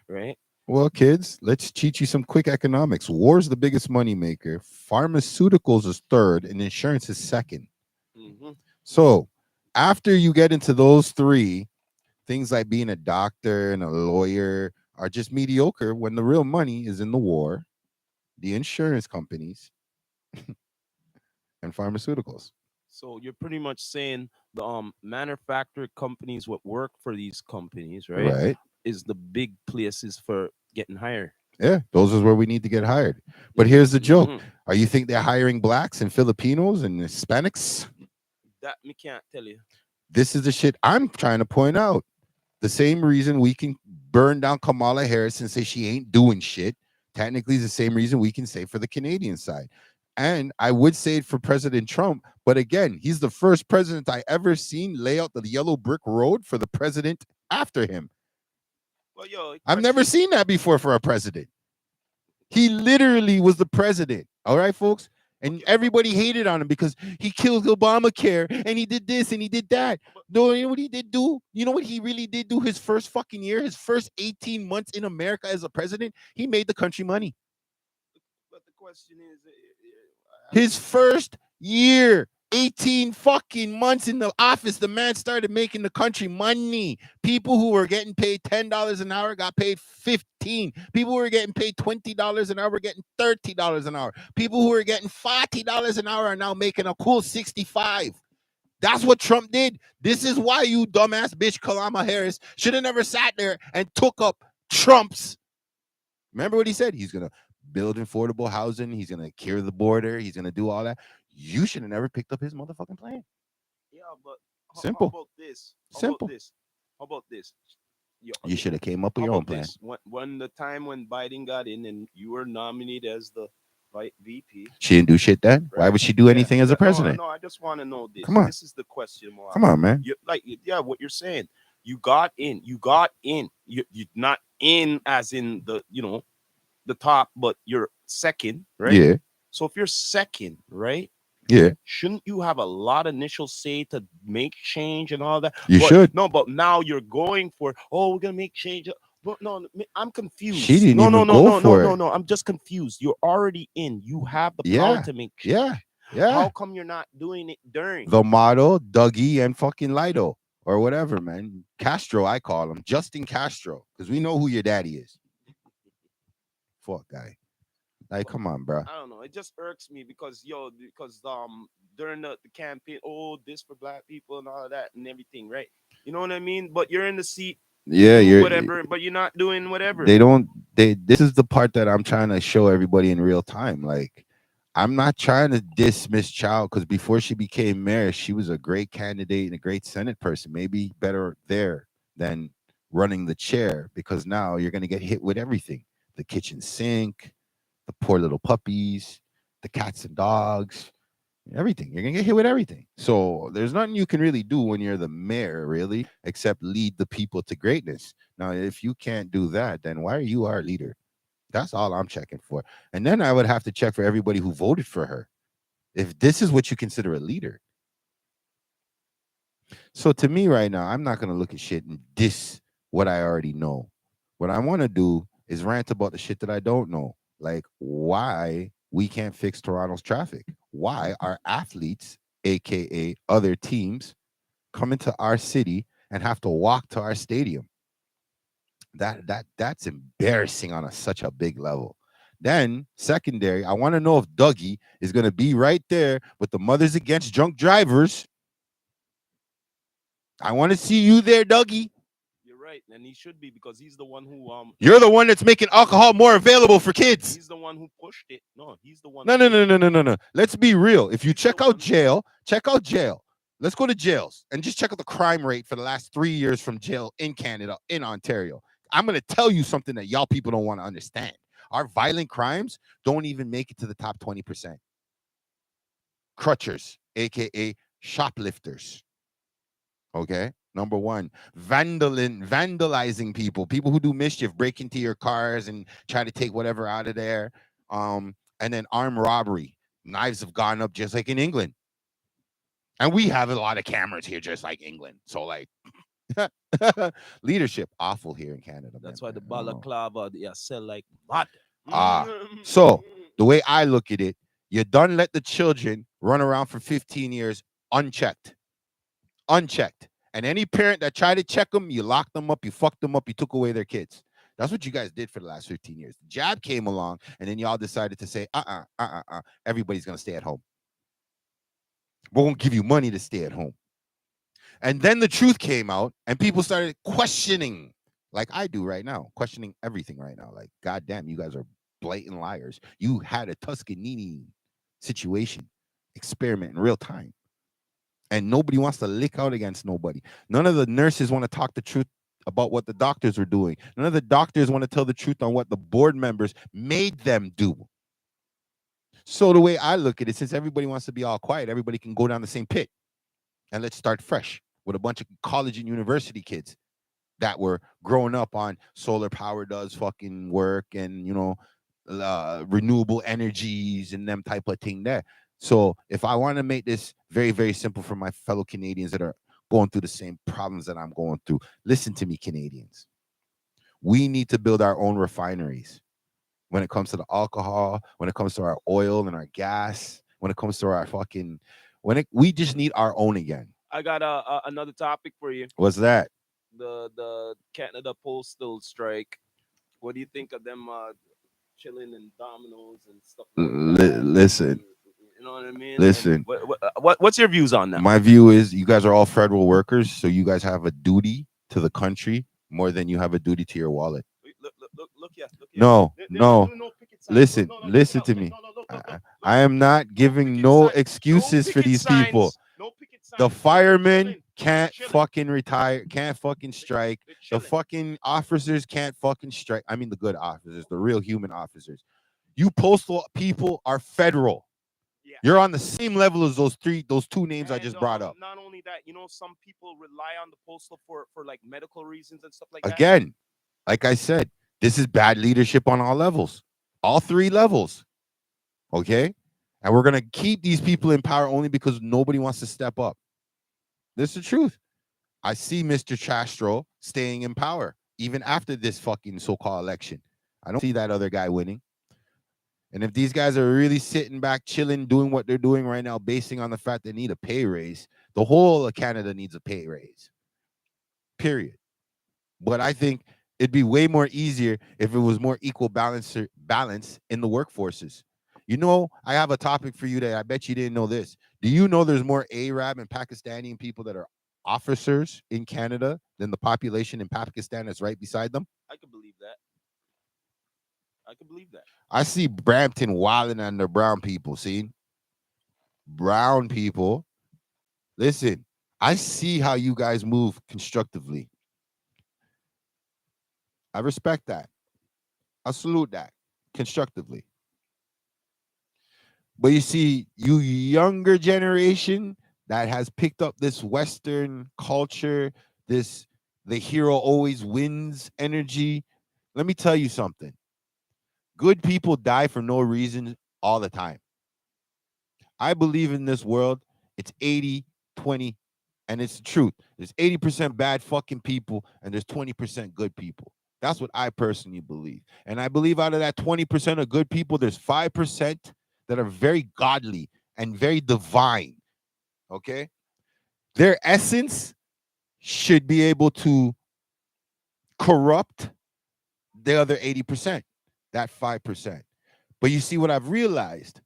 right? Well, kids, let's teach you some quick economics. War's the biggest money maker. Pharmaceuticals is third, and insurance is second. Hmm. So after you get into those three, things like being a doctor and a lawyer are just mediocre when the real money is in the war, the insurance companies, and pharmaceuticals. So you're pretty much saying the manufacturer companies, what work for these companies, right, Right? is the big places for getting hired. Yeah, those is where we need to get hired. But Hmm. here's the joke. Hmm. Are you think they're hiring blacks and Filipinos and Hispanics? That me can't tell you. This is the shit I'm trying to point out. The same reason we can burn down Kamala Harris and say she ain't doing shit, technically is the same reason we can say for the Canadian side. And I would say it for President Trump, but again, he's the first president I ever seen lay out the yellow brick road for the president after him. Well, yo, I've never question. seen that before for a president. He literally was the president. All right, folks? And Okay, everybody hated on him because he killed Obamacare and he did this and he did that. but No, you know what he did do? You know what he really did do his first fucking year, his first 18 months in America as a president? He made the country money. but the question is, I His mean, first year, 18 fucking months in the office, the man started making the country money. People who were getting paid $10 an hour got paid 15. People who were getting paid $20 an hour were getting $30 an hour. People who were getting $40 an hour are now making a cool 65. That's what Trump did. This is why you dumbass bitch Kalama Harris should have never sat there and took up Trump's. Remember what he said? He's gonna build affordable housing. He's gonna cure the border. He's gonna do all that. You should have never picked up his motherfucking plan. yeah, but how Simple, about this? How about simple. this? How about this? Yo, You should have came up with how your own about plan. this? When the time when Biden got in and you were nominated as the VP, She didn't do shit then. Why right? would she do Yeah, anything as a no, president? no. I just want to know Come this. on, This is the question I'm come asking. on, man. You like, yeah, what you're saying. You got in. You got in. You not in as in the. the top, but you're second, right? Yeah, So if you're second, right, yeah. shouldn't you have a lot of initial say to make change and all that? You But should. no, but now you're going for, oh, we're gonna make change. But no, I'm She confused. didn't No, no, even no, go no, no, for no, it. no. I'm just confused. You're already in. You have the power Yeah, to make yeah, change. yeah. How come you're not doing it during? The model, Dougie, and fucking Lido or whatever, man. Castro, I call him Justin Castro, because we know who your daddy is. Fuck guy. Like, But come on, bro. I don't know. It just irks me because because during the campaign, oh, this for black people and all of that and everything, right? You know what I mean? But you're in the seat to Yeah, do you're. whatever, but you're not doing whatever. They don't. They. This is the part that I'm trying to show everybody in real time. Like, I'm not trying to dismiss Child because before she became mayor, she was a great candidate and a great Senate person. Maybe better there than running the chair because now you're gonna get hit with everything: the kitchen sink, the poor little puppies, the cats and dogs, everything. You're gonna get hit with everything. So there's nothing you can really do when you're the mayor, really, except lead the people to greatness. Now, if you can't do that, then why are you our leader? That's all I'm checking for. And then I would have to check for everybody who voted for her. If this is what you consider a leader. So to me right now, I'm not gonna look at shit and diss what I already know. What I want to do is rant about the shit that I don't know. Like why we can't fix Toronto's traffic. Why our athletes, aka other teams, come into our city and have to walk to our stadium. That's embarrassing on such a big level. Then secondary, I want to know if Dougie is going to be right there with the Mothers Against Drunk Drivers. I want to see you there, Dougie. You're right, and he should be because he's the one who You're the one that's making alcohol more available for kids. he's the one who pushed it. No, he's the one No, no, pushed. no, no, no, no, no. Let's be real. If you He's the check out one. jail, check out jail. Let's go to jails and just check out the crime rate for the last 3 years from jail in Canada, in Ontario. I'm going to tell you something that y'all people don't want to understand. Our violent crimes don't even make it to the top 20%. Crutchers, aka shoplifters. Okay. Number one, vandalizing people, people who do mischief, break into your cars and try to take whatever out of there. And then armed robbery. Knives have gone up just like in England. And we have a lot of cameras here, just like England. So, like, leadership awful here in Canada, man. That's why the I don't know. balaclava they sell like mad. So the way I look at it, you done let the children run around for 15 years unchecked. Unchecked. And any parent that tried to check them, you locked them up, you fucked them up, you took away their kids. That's what you guys did for the last 15 years. The jab came along, and then y'all decided to say, everybody's gonna stay at home. We won't give you money to stay at home. And then the truth came out, and people started questioning, like I do right now, questioning everything right now. Like, goddamn, you guys are blatant liars. You had a Tuscanini situation experiment in real time. And nobody wants to lick out against nobody. None of the nurses want to talk the truth about what the doctors were doing. None of the doctors want to tell the truth on what the board members made them do. So the way I look at it, since everybody wants to be all quiet, everybody can go down the same pit and let's start fresh with a bunch of college and university kids that were growing up on solar power does fucking work and renewable energies and them type of thing there. So if I want to make this very, very simple for my fellow Canadians that are going through the same problems that I'm going through, listen to me, Canadians. We need to build our own refineries when it comes to the alcohol, when it comes to our oil and our gas, when it comes to our fucking, we just need our own again. I got another topic for you. What's that? The Canada Postal strike. What do you think of them chilling in dominoes and stuff like that? Listen, You know what I mean? And listen. what's your views on that? My view is you guys are all federal workers, so you guys have a duty to the country more than you have a duty to your wallet. Look here, look here. No, They're not no. doing no picket signs. Listen, No, check it listen out. to Check, me. no, look, I am not no giving picket no sign, no excuses for picket these people. signs, no picket The signs. They're firemen chilling. They're can't chilling. fucking retire, can't fucking strike. They're The chilling. fucking officers can't fucking strike. I mean, the good officers, the real human officers. You postal people are federal. Yeah. You're on the same level as those two names I And just brought up. not only that, some people rely on the postal for like medical reasons and stuff like that. Again, like I said, this is bad leadership on all levels. All three levels. Okay. And we're going to keep these people in power only because nobody wants to step up. This is the truth. I see Mr. Castro staying in power even after this fucking so-called election. I don't see that other guy winning. And if these guys are really sitting back, chilling, doing what they're doing right now, basing on the fact they need a pay raise, the whole of Canada needs a pay raise. Period. But I think it'd be way more easier if it was more equal balance in the workforces. You know, I have a topic for you that I bet you didn't know this. Do you know there's more Arab and Pakistani people that are officers in Canada than the population in Pakistan that's right beside them? I can believe that. I can believe that. I see Brampton wilding on the brown people. See, brown people. Listen, I see how you guys move constructively. I respect that. I salute that constructively. But you see, you younger generation that has picked up this Western culture, this the hero always wins energy. Let me tell you something. Good people die for no reason all the time. I believe in this world, it's 80-20, and it's the truth. There's 80% bad fucking people, and there's 20% good people. That's what I personally believe. And I believe out of that 20% of good people, there's 5% that are very godly and very divine. Okay? Their essence should be able to corrupt the other 80%, that 5%. But you see what I've realized?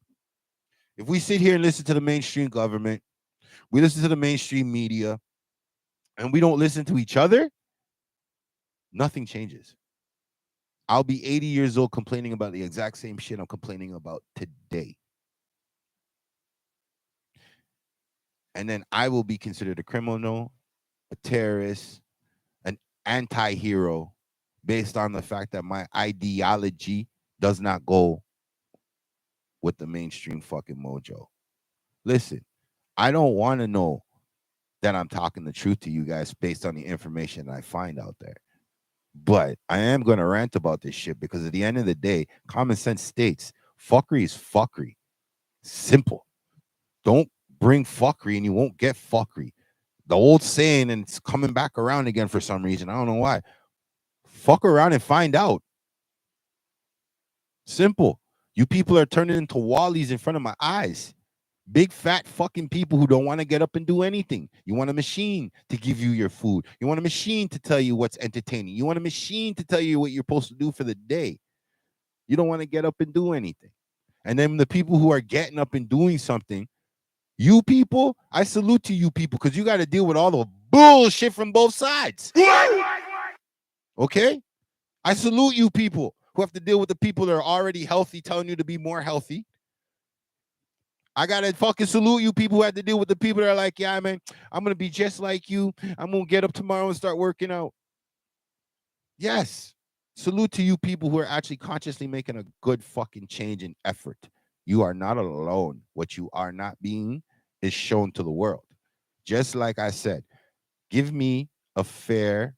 If we sit here and listen to the mainstream government, we listen to the mainstream media, and we don't listen to each other, nothing changes. I'll be 80 years old complaining about the exact same shit I'm complaining about today. And then I will be considered a criminal, a terrorist, an anti hero based on the fact that my ideology does not go with the mainstream fucking mojo. Listen, I don't want to know that I'm talking the truth to you guys based on the information I find out there. But I am going to rant about this shit because at the end of the day, common sense states fuckery is fuckery. Simple. Don't bring fuckery and you won't get fuckery. The old saying, and it's coming back around again for some reason. I don't know why. Fuck around and find out. Simple. You people are turning into wallies in front of my eyes. Big fat fucking people who don't want to get up and do anything. You want a machine to give you your food. You want a machine to tell you what's entertaining. You want a machine to tell you what you're supposed to do for the day. You don't want to get up and do anything. And then the people who are getting up and doing something, you people, I salute to you people because you got to deal with all the bullshit from both sides. Okay? I salute you people who have to deal with the people that are already healthy telling you to be more healthy. I gotta fucking salute you people who have to deal with the people that are like, yeah, man, I'm gonna be just like you. I'm gonna get up tomorrow and start working out. Yes. Salute to you people who are actually consciously making a good fucking change and effort. You are not alone. What you are not being is shown to the world. Just like I said, give me a fair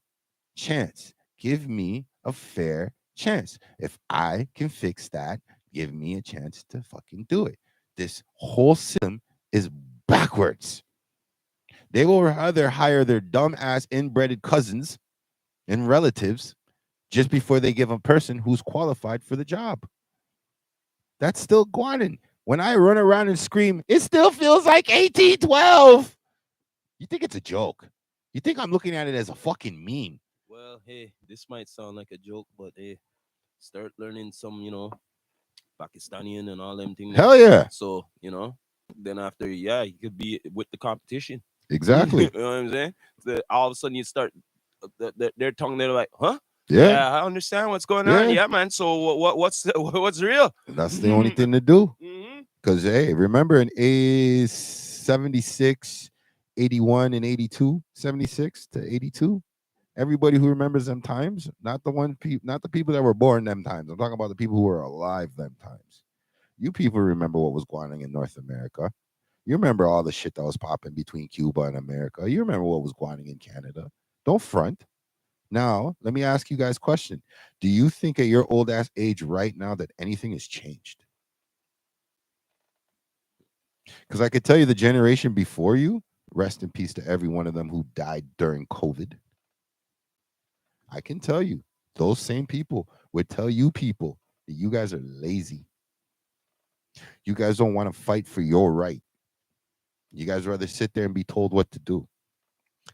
chance. Give me a fair chance. If I can fix that, give me a chance to fucking do it. This whole system is backwards. They will rather hire their dumb ass inbred cousins and relatives just before they give a person who's qualified for the job. That's still guanin. When I run around and scream, it still feels like 1812. You think it's a joke. You think I'm looking at it as a fucking meme. Well, hey, this might sound like a joke, but hey, start learning some, Pakistani and all them things. Hell yeah. So, then after, yeah, you could be with the competition. You Exactly. know what I'm saying? So all of a sudden you start, their tongue, they're like, huh? Yeah. Yeah, I understand what's going on. Yeah. Yeah, man. So what's real? That's the only thing to do. Hmm. Because, hey, remember in A 76, 81, and 82, 76 to 82? Everybody who remembers them times, not not the people that were born them times. I'm talking about the people who were alive them times. You people remember what was going on in North America. You remember all the shit that was popping between Cuba and America. You remember what was going on in Canada. Don't front. Now, let me ask you guys a question. Do you think at your old ass age right now that anything has changed? Because I could tell you the generation before you, rest in peace to every one of them who died during COVID. I can tell you, those same people would tell you people that you guys are lazy. You guys don't want to fight for your right. You guys rather sit there and be told what to do.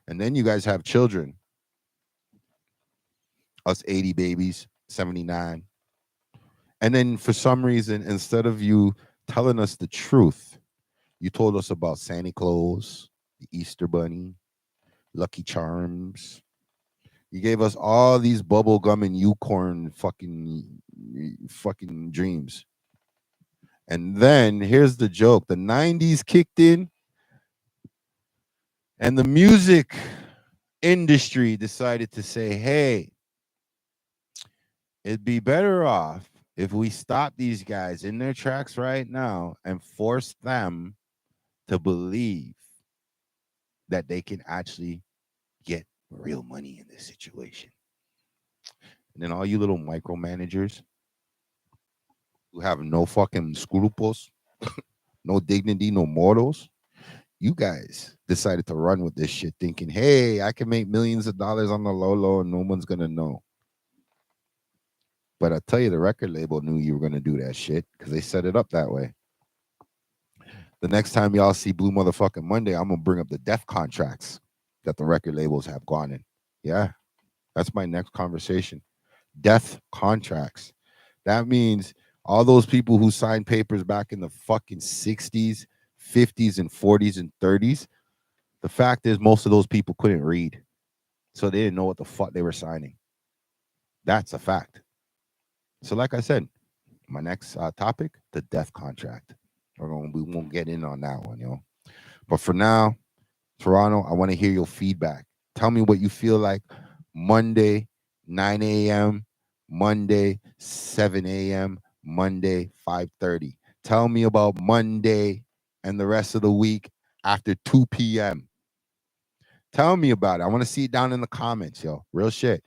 And then you guys have children, us 80 babies, 79. And then for some reason, instead of you telling us the truth, you told us about Santa Claus, the Easter Bunny, Lucky Charms. You gave us all these bubble gum and unicorn fucking dreams. And then here's the joke. The 90s kicked in and the music industry decided to say, hey, it'd be better off if we stop these guys in their tracks right now and force them to believe that they can actually get real money in this situation. And then all you little micromanagers who have no fucking scruples, no dignity, no morals, you guys decided to run with this shit thinking, hey, I can make millions of dollars on the low low and no one's going to know. But I tell you, the record label knew you were going to do that shit because they set it up that way. The next time y'all see BluMthaFuxingM0NDAY, I'm going to bring up the death contracts that the record labels have gone in. Yeah, that's my next conversation. Death contracts. That means all those people who signed papers back in the fucking 60s, 50s, and 40s and 30s, the fact is most of those people couldn't read. So they didn't know what the fuck they were signing. That's a fact. So like I said, my next topic, the death contract. We won't get in on that one, But for now, Toronto, I want to hear your feedback. Tell me what you feel like Monday, 9 a.m., Monday, 7 a.m., Monday, 5:30. Tell me about Monday and the rest of the week after 2 p.m. Tell me about it. I want to see it down in the comments, yo. Real shit.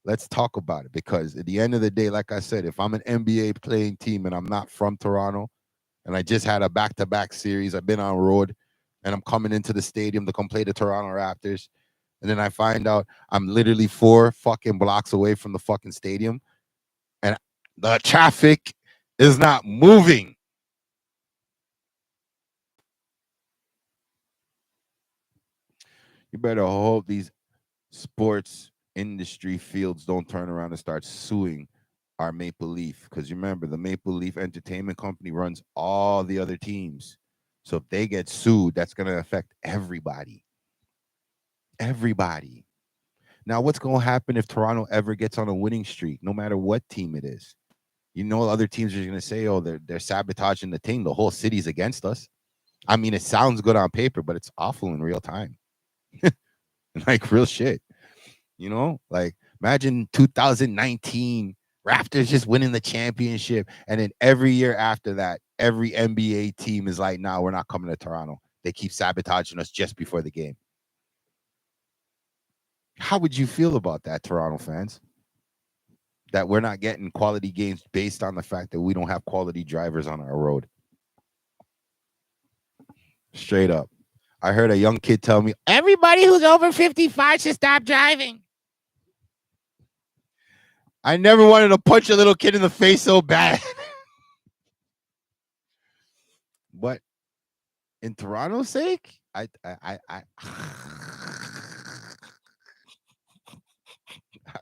Let's talk about it because at the end of the day, like I said, if I'm an NBA playing team and I'm not from Toronto and I just had a back-to-back series, I've been on road and I'm coming into the stadium to come play the Toronto Raptors, and then I find out I'm literally 4 fucking blocks away from the fucking stadium and the traffic is not moving. You better hope these sports industry fields don't turn around and start suing our Maple Leaf. Because you remember, the Maple Leaf Entertainment Company runs all the other teams. So if they get sued, that's going to affect everybody. Everybody. Now, what's going to happen if Toronto ever gets on a winning streak, no matter what team it is? You know, other teams are going to say, oh, they're sabotaging the thing. The whole city's against us. I mean, it sounds good on paper, but it's awful in real time. Like real shit. Like imagine 2019 Raptors just winning the championship. And then every year after that, every NBA team is like, nah, we're not coming to Toronto. They keep sabotaging us just before the game. How would you feel about that, Toronto fans? That we're not getting quality games based on the fact that we don't have quality drivers on our road. Straight up. I heard a young kid tell me, everybody who's over 55 should stop driving. I never wanted to punch a little kid in the face so bad. But in Toronto's sake, I I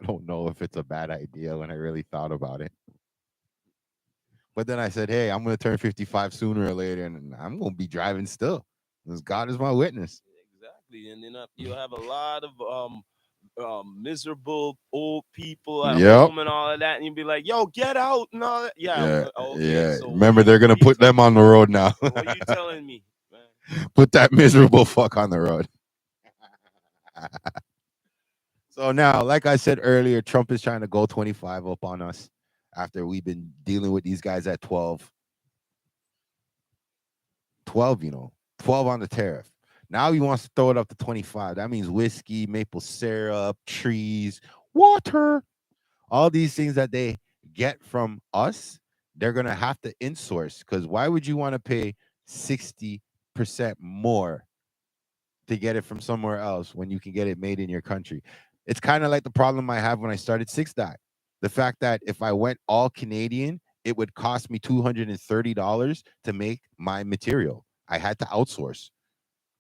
don't know if it's a bad idea when I really thought about it. But then I said, hey, I'm going to turn 55 sooner or later, and I'm going to be driving still. Because God is my witness. Exactly, and then you have a lot of miserable old people at Yep. home and all of that, and you'd be like, "Yo, get out!" and all that. Yeah, Yeah. okay. Yeah. So Remember, they're going what to are you put them on the road now. what are you telling me, man? Put that miserable fuck on the road. So now, like I said earlier, Trump is trying to go 25 up on us after we've been dealing with these guys at 12. 12, 12 on the tariff. Now he wants to throw it up to 25. That means whiskey, maple syrup, trees. water. All these things that they get from us, they're gonna have to insource. Because why would you want to pay 60% more to get it from somewhere else when you can get it made in your country? It's kind of like the problem I have when I started Six Dot. The fact that if I went all Canadian, it would cost me $230 to make my material. I had to outsource.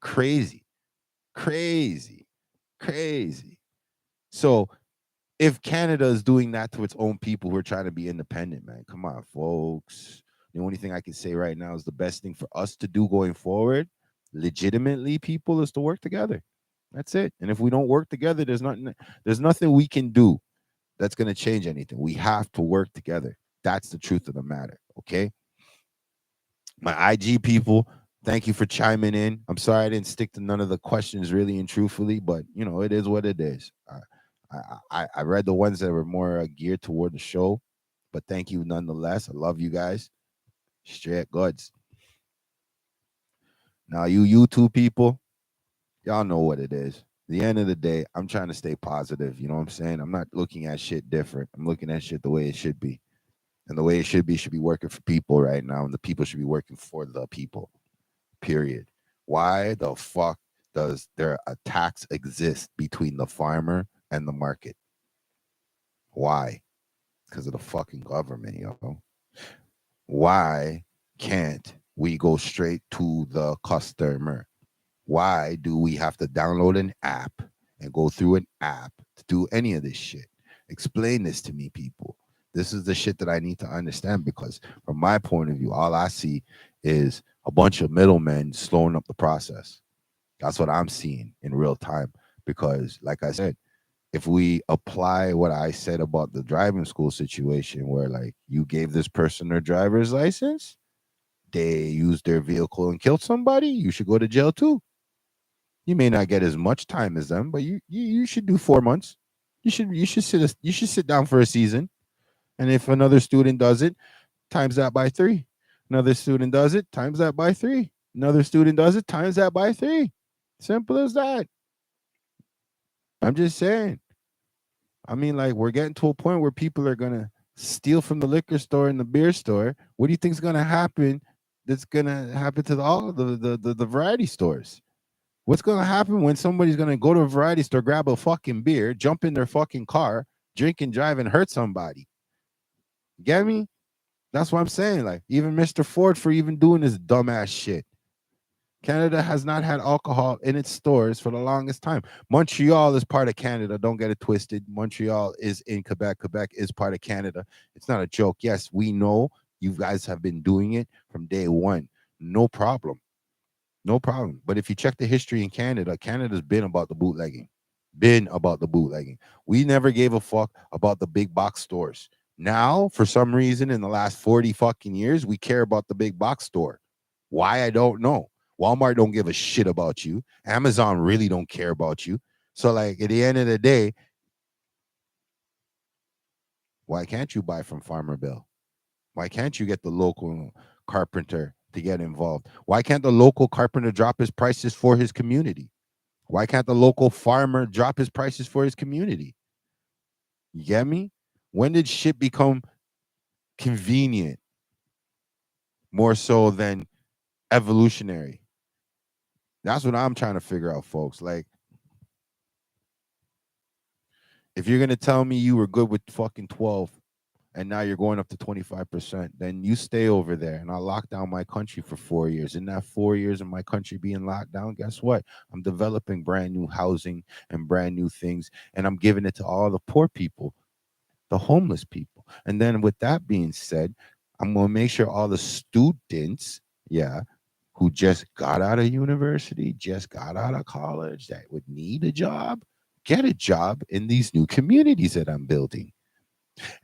Crazy, crazy, crazy. So if Canada is doing that to its own people who are trying to be independent, man, come on, folks. The only thing I can say right now is the best thing for us to do going forward, legitimately, people, is to work together. That's it. And if we don't work together, there's nothing we can do that's going to change anything. We have to work together. That's the truth of the matter. Okay. My IG people, thank you for chiming in. I'm sorry I didn't stick to none of the questions really and truthfully, but it is what it is. I read the ones that were more geared toward the show, but thank you nonetheless. I love you guys. Straight goods. Now, you YouTube people, y'all know what it is. At the end of the day, I'm trying to stay positive. You know what I'm saying? I'm not looking at shit different. I'm looking at shit the way it should be. And the way it should be working for people right now. And the people should be working for the people. Period. Why the fuck does there a tax exist between the farmer and the market? Why? Because of the fucking government, yo. Why can't we go straight to the customer? Why do we have to download an app and go through an app to do any of this shit? Explain this to me, people. This is the shit that I need to understand, because from my point of view, all I see is a bunch of middlemen slowing up the process. That's what I'm seeing in real time. Because, like I said, if we apply what I said about the driving school situation, where like you gave this person their driver's license, they used their vehicle and killed somebody, you should go to jail too. You may not get as much time as them, but you should do 4 months. You should sit down for a season, and if another student does it, times that by three. Another student does it, times that by three. Another student does it, times that by three. Simple as that. I'm just saying. I mean, like, we're getting to a point where people are gonna steal from the liquor store and the beer store. What do you think's gonna happen? That's gonna happen to all the variety stores. What's gonna happen when somebody's gonna go to a variety store, grab a fucking beer, jump in their fucking car, drink and drive, and hurt somebody? Get me? That's what I'm saying. Like, even Mr. Ford for even doing this dumbass shit. Canada has not had alcohol in its stores for the longest time. Montreal is part of Canada. Don't get it twisted. Montreal is in Quebec. Quebec is part of Canada. It's not a joke. Yes, we know you guys have been doing it from day one. No problem. No problem. But if you check the history in Canada, Canada's been about the bootlegging. Been about the bootlegging. We never gave a fuck about the big box stores. Now, for some reason, in the last 40 fucking years, we care about the big box store. Why? I don't know. Walmart don't give a shit about you. Amazon really don't care about you. So, like, at the end of the day, why can't you buy from Farmer Bill? Why can't you get the local carpenter to get involved? Why can't the local carpenter drop his prices for his community? Why can't the local farmer drop his prices for his community? You get me? When did shit become convenient more so than evolutionary? That's what I'm trying to figure out, folks. Like, if you're gonna tell me you were good with fucking 12 and now you're going up to 25%, then you stay over there and I'll lock down my country for 4 years. In that 4 years of my country being locked down, guess what? I'm developing brand new housing and brand new things, and I'm giving it to all the poor people, the homeless people. And then with that being said, I'm going to make sure all the students, yeah, who just got out of university, just got out of college, that would need a job, get a job in these new communities that I'm building.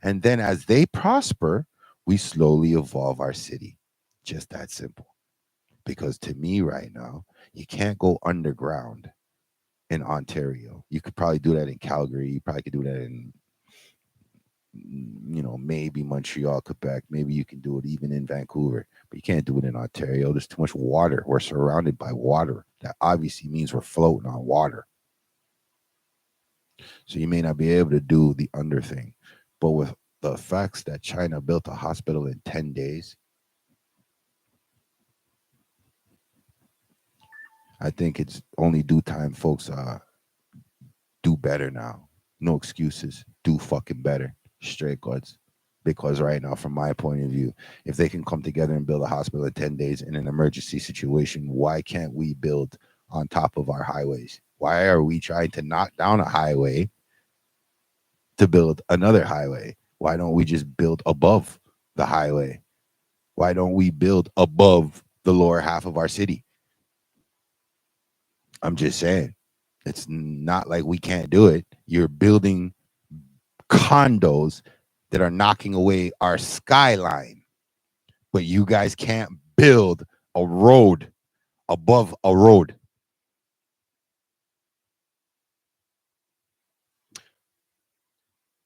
And then as they prosper, we slowly evolve our city. Just that simple. Because to me, right now, you can't go underground in Ontario. You could probably do that in Calgary. You probably could do that in, maybe Montreal, Quebec. Maybe you can do it even in Vancouver, but you can't do it in Ontario. There's too much water. We're surrounded by water. That obviously means we're floating on water. So you may not be able to do the under thing. But with the facts that China built a hospital in 10 days, I think it's only due time folks do better now. No excuses. Do fucking better. Straight goods. Because right now, from my point of view, if they can come together and build a hospital in 10 days in an emergency situation, why can't we build on top of our highways? Why are we trying to knock down a highway to build another highway? Why don't we just build above the highway? Why don't we build above the lower half of our city? I'm just saying. It's not like we can't do it. You're building condos that are knocking away our skyline, but you guys can't build a road above a road.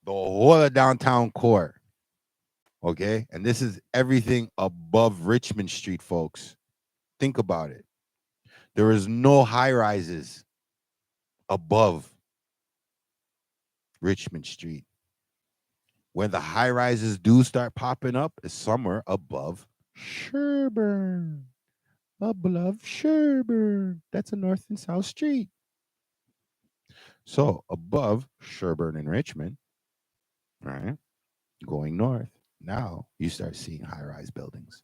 The whole of downtown core, okay? And this is everything above Richmond Street, folks. Think about it. There is no high rises above Richmond Street. When the high rises do start popping up, is somewhere above Sherburne. Above Sherburne. That's a north and south street. So above Sherburne and Richmond, right? Going north. Now you start seeing high rise buildings.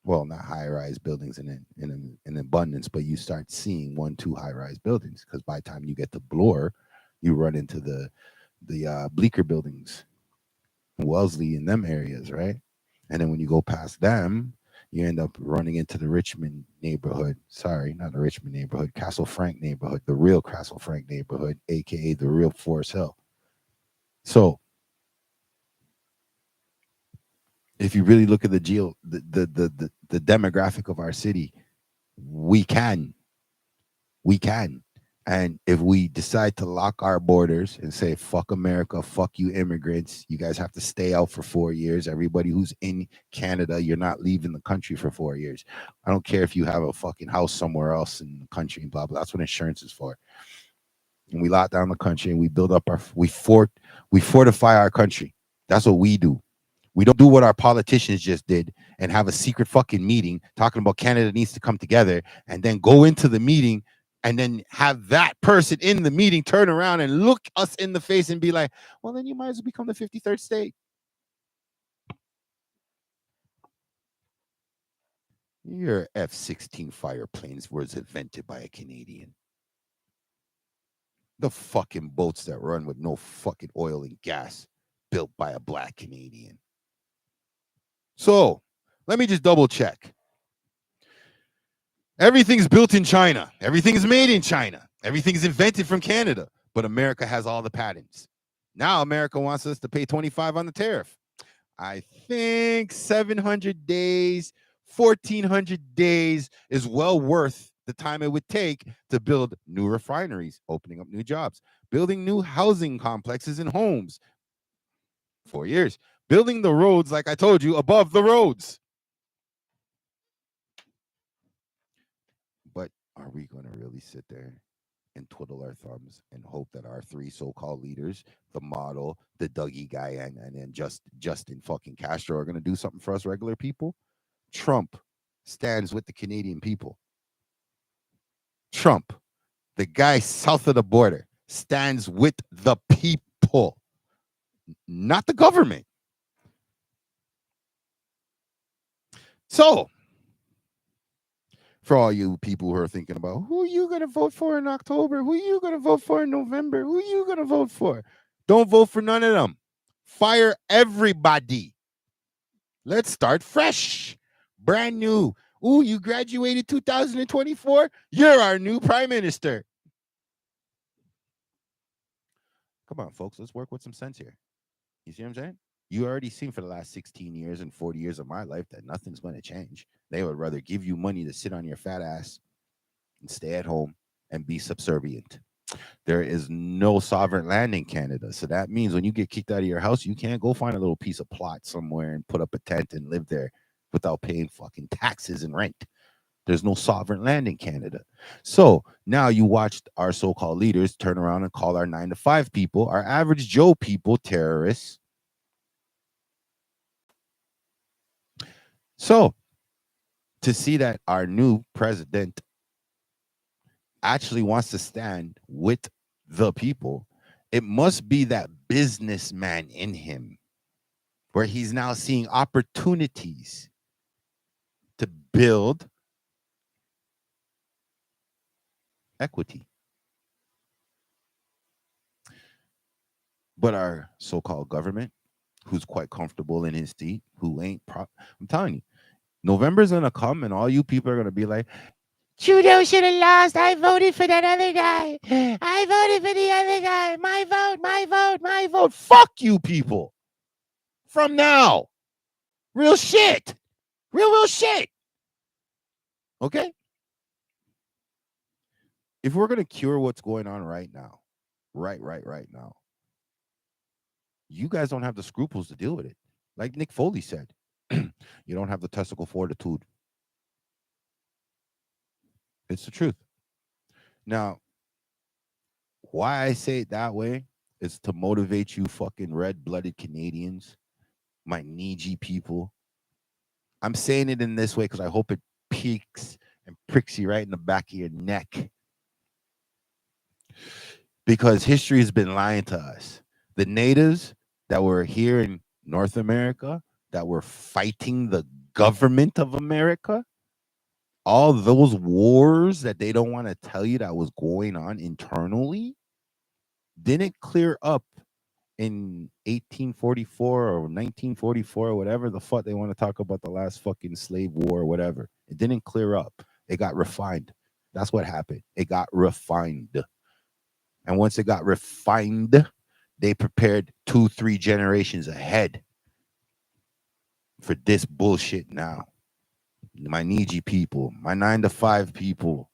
Well, not high rise buildings in abundance, but you start seeing 1, 2 high rise buildings because by the time you get to Bloor, you run into the Bleecker buildings, Wellesley in them areas, right? And then when you go past them, you end up running into the Richmond neighborhood. Sorry, not the Richmond neighborhood, Castle Frank neighborhood, the real Castle Frank neighborhood, aka the real Forest Hill. So if you really look at the demographic of our city, we can. We can. And if we decide to lock our borders and say, fuck America, fuck you immigrants, you guys have to stay out for 4 years. Everybody who's in Canada, you're not leaving the country for 4 years. I don't care if you have a fucking house somewhere else in the country and blah, blah. That's what insurance is for. And we lock down the country and we build up we fortify our country. That's what we do. We don't do what our politicians just did and have a secret fucking meeting talking about Canada needs to come together and then go into the meeting and then have that person in the meeting turn around and look us in the face and be like, well, then you might as well become the 53rd state. Your F-16 fire planes was invented by a Canadian. The fucking boats that run with no fucking oil and gas built by a black Canadian. So let me just double check. Everything's built in China. Everything's made in China. Everything's invented from Canada. But America has all the patents. Now America wants us to pay 25 on the tariff. I think 700 days, 1,400 days is well worth the time it would take to build new refineries, opening up new jobs, building new housing complexes and homes. 4 years. Building the roads, like I told you, above the roads. But are we going to really sit there and twiddle our thumbs and hope that our three so-called leaders, the model, the Dougie guy, and then Justin fucking Castro are going to do something for us regular people? Trump stands with the Canadian people. Trump, the guy south of the border, stands with the people, not the government. So, for all you people who are thinking about who are you going to vote for in October, who are you going to vote for in November, who are you going to vote for? Don't vote for none of them. Fire everybody. Let's start fresh. Brand new. Ooh, you graduated 2024? You're our new prime minister. Come on, folks. Let's work with some sense here. You see what I'm saying? You already seen for the last 16 years and 40 years of my life that nothing's going to change. They would rather give you money to sit on your fat ass and stay at home and be subservient. There is no sovereign land in Canada. So that means when you get kicked out of your house, you can't go find a little piece of plot somewhere and put up a tent and live there without paying fucking taxes and rent. There's no sovereign land in Canada. So now you watched our so-called leaders turn around and call our 9 to 5 people, our average Joe people, terrorists. So to see that our new president actually wants to stand with the people, it must be that businessman in him where he's now seeing opportunities to build equity. But our so-called government, who's quite comfortable in his seat, who ain't I'm telling you, November's gonna come and all you people are gonna be like, Trudeau should have lost. I voted for that other guy. I voted for the other guy. My vote, my vote, my vote. Fuck you people. From now. Real shit. Real shit. Okay? If we're gonna cure what's going on right now, right now, you guys don't have the scruples to deal with it. Like Nick Foley said, you don't have the testicle fortitude. It's the truth. Now, why I say it that way is to motivate you fucking red-blooded Canadians, my Niji people. I'm saying it in this way because I hope it peaks and pricks you right in the back of your neck. Because history has been lying to us. The natives that were here in North America, that were fighting the government of America, all those wars that they don't want to tell you that was going on internally, didn't clear up in 1844 or 1944 or whatever the fuck they want to talk about, the last fucking slave war or whatever. It didn't clear up. It got refined. That's what happened. It got refined. And once it got refined, they prepared 2-3 generations ahead for this bullshit now. My Niji people, my 9 to 5 people,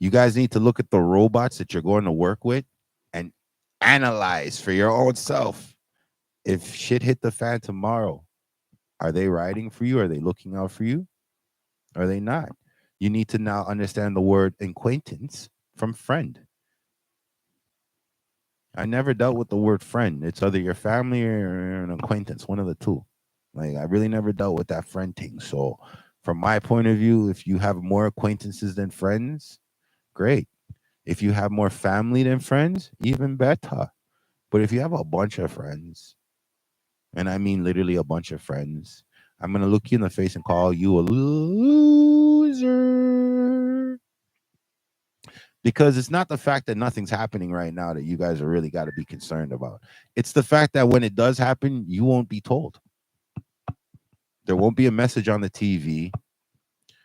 you guys need to look at the robots that you're going to work with and analyze for your own self. If shit hit the fan tomorrow, are they riding for you? Are they looking out for you? Are they not? You need to now understand the word acquaintance from friend. I never dealt with the word friend. It's either your family or an acquaintance, one of the two. Like, I really never dealt with that friend thing. So, from my point of view, if you have more acquaintances than friends, great. If you have more family than friends, even better. But if you have a bunch of friends, and I mean literally a bunch of friends, I'm going to look you in the face and call you a loser. Because it's not the fact that nothing's happening right now that you guys are really got to be concerned about. It's the fact that when it does happen, you won't be told. There won't be a message on the TV.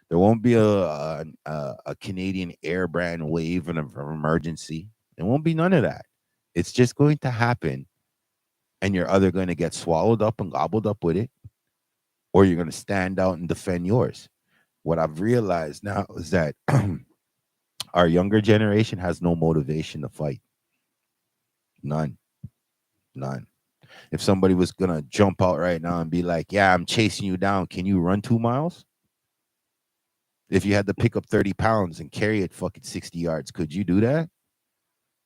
There won't be a Canadian Air brand wave of emergency. There won't be none of that. It's just going to happen, and you're either going to get swallowed up and gobbled up with it, or you're going to stand out and defend yours. What I've realized now is that our younger generation has no motivation to fight. None. None. If somebody was going to jump out right now and be like, yeah, I'm chasing you down, can you run 2 miles? If you had to pick up 30 pounds and carry it fucking 60 yards, could you do that?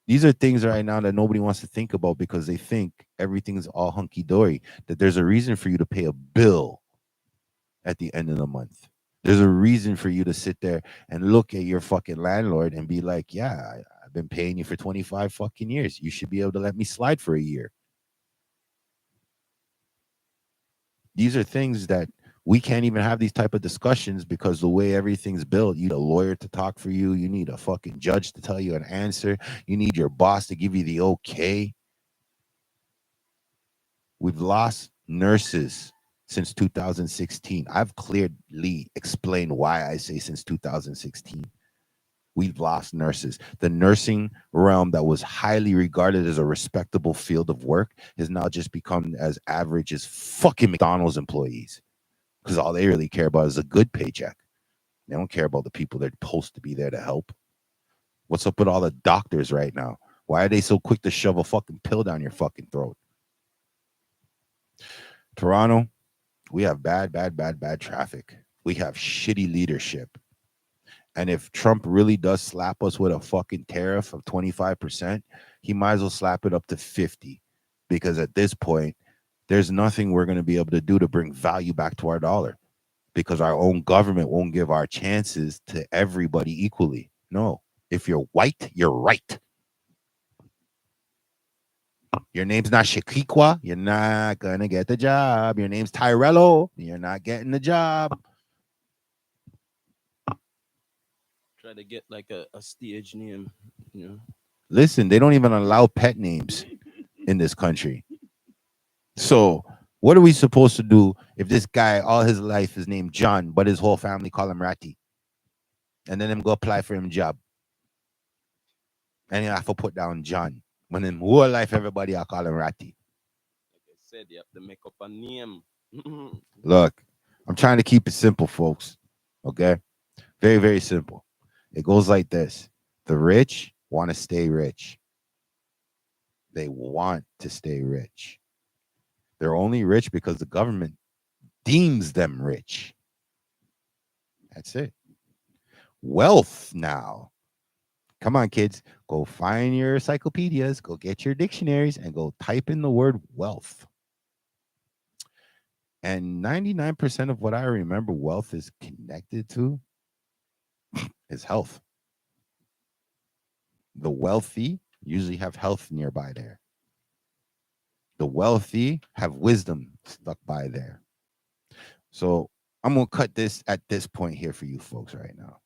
These are things right now that nobody wants to think about because they think everything's all hunky-dory, that there's a reason for you to pay a bill at the end of the month. There's a reason for you to sit there and look at your fucking landlord and be like, yeah, I've been paying you for 25 fucking years. You should be able to let me slide for a year. These are things that we can't even have these type of discussions because the way everything's built, you need a lawyer to talk for you. You need a fucking judge to tell you an answer. You need your boss to give you the okay. We've lost nurses since 2016. I've clearly explained why I say since 2016. We've lost nurses. The nursing realm that was highly regarded as a respectable field of work has now just become as average as fucking McDonald's employees. Because all they really care about is a good paycheck. They don't care about the people they're supposed to be there to help. What's up with all the doctors right now? Why are they so quick to shove a fucking pill down your fucking throat? Toronto, we have bad traffic. We have shitty leadership. And if Trump really does slap us with a fucking tariff of 25%, he might as well slap it up to 50. Because at this point, there's nothing we're going to be able to do to bring value back to our dollar because our own government won't give our chances to everybody equally. No. If you're white, you're right. Your name's not Shakikwa, you're not going to get the job. Your name's Tyrello, you're not getting the job. Try to get like a stage name, you know. Listen, they don't even allow pet names in this country. So, what are we supposed to do if this guy, all his life, is named John, but his whole family call him Ratty? And then him go apply for him job. And you have to put down John. When in whole life, everybody I call him Ratty. Like I said, you have to make up a name. Look, I'm trying to keep it simple, folks. Okay? Very, very simple. It goes like this. The rich want to stay rich. They want to stay rich. They're only rich because the government deems them rich. That's it. Wealth now. Come on, kids. Go find your encyclopedias, go get your dictionaries, and go type in the word wealth. And 99% of what I remember wealth is connected to is health. The wealthy usually have health nearby there. The wealthy have wisdom stuck by there. So I'm going to cut this at this point here for you folks right now.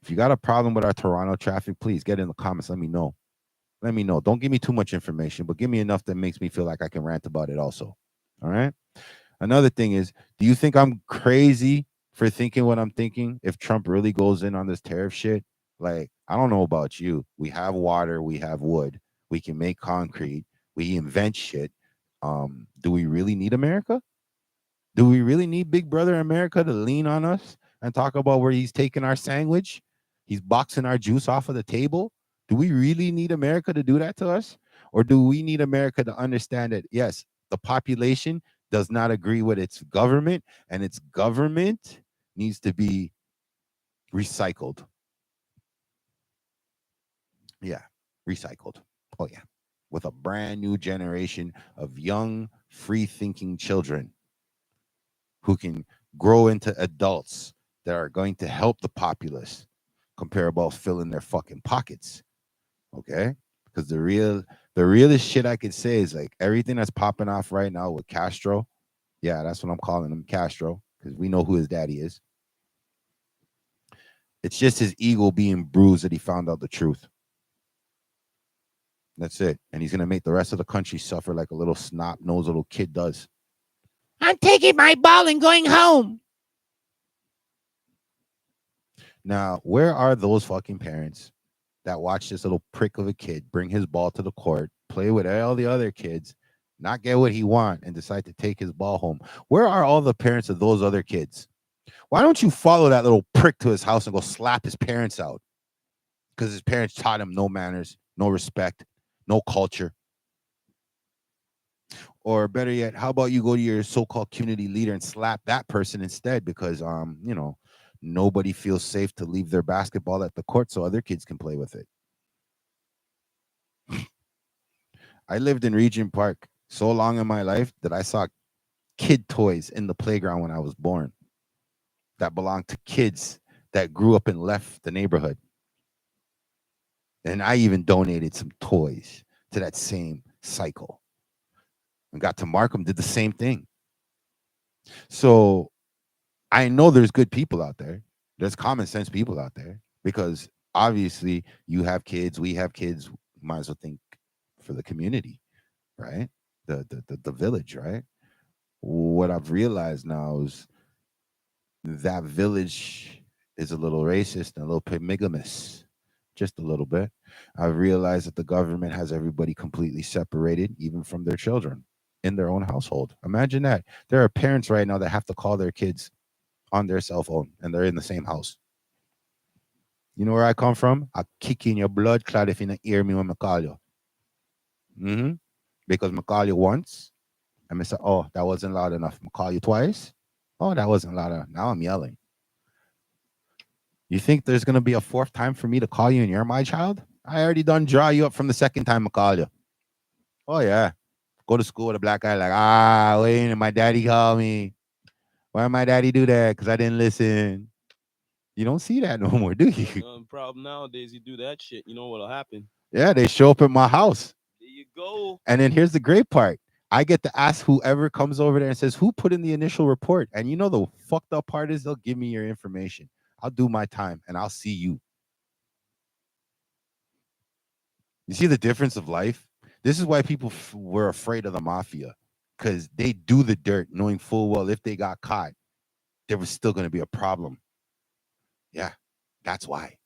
If you got a problem with our Toronto traffic, please get in the comments. Let me know. Let me know. Don't give me too much information, but give me enough that makes me feel like I can rant about it also. All right. Another thing is, do you think I'm crazy for thinking what I'm thinking if Trump really goes in on this tariff shit? Like, I don't know about you. We have water, we have wood, we can make concrete, we invent shit. Do we really need America? Do we really need Big Brother America to lean on us and talk about where he's taking our sandwich? He's boxing our juice off of the table. Do we really need America to do that to us? Or do we need America to understand that, yes, the population does not agree with its government and its government needs to be recycled? Yeah, recycled. Oh, yeah. With a brand new generation of young, free thinking children who can grow into adults that are going to help the populace comparable filling their fucking pockets. Okay? Because the realest shit I could say is like everything that's popping off right now with Castro. Yeah, that's what I'm calling him, Castro, because we know who his daddy is. It's just his ego being bruised that he found out the truth. That's it. And he's gonna make the rest of the country suffer like a little snot-nosed little kid does. I'm taking my ball and going home. Now, where are those fucking parents that watch this little prick of a kid bring his ball to the court, play with all the other kids, not get what he want, and decide to take his ball home? Where are all the parents of those other kids? Why don't you follow that little prick to his house and go slap his parents out? Because his parents taught him no manners, no respect, no culture. Or better yet, how about you go to your so-called community leader and slap that person instead? Because nobody feels safe to leave their basketball at the court so other kids can play with it. I lived in Regent Park so long in my life that I saw kid toys in the playground when I was born that belonged to kids that grew up and left the neighborhood. And I even donated some toys to that same cycle. And got to Markham, did the same thing. So I know there's good people out there. There's common sense people out there because obviously you have kids, we have kids. Might as well think for the community, right? The village, right? What I've realized now is that village is a little racist and a little polygamous, just a little bit. I've realized that the government has everybody completely separated, even from their children in their own household. Imagine that. There are parents right now that have to call their kids on their cell phone and they're in the same house. You know where I come from? I kick in your blood clot if you don't hear me when I call you. Mm-hmm. Because I call you once and I say, oh, that wasn't loud enough. I call you twice. Oh, that wasn't loud enough. Now I'm yelling. You think there's gonna be a fourth time for me to call you and you're my child? I already done draw you up from the second time I call you. Oh yeah. Go to school with a black guy like, wait, my daddy called me. Why my daddy do that? Because I didn't listen. You don't see that no more, do you? Problem nowadays, you do that shit, you know what'll happen. Yeah, they show up at my house. There you go. And then here's the great part. I get to ask whoever comes over there and says, who put in the initial report? And you know the fucked up part is they'll give me your information. I'll do my time and I'll see you. You see the difference of life? This is why people were afraid of the mafia, because they do the dirt knowing full well if they got caught, there was still going to be a problem. Yeah, that's why.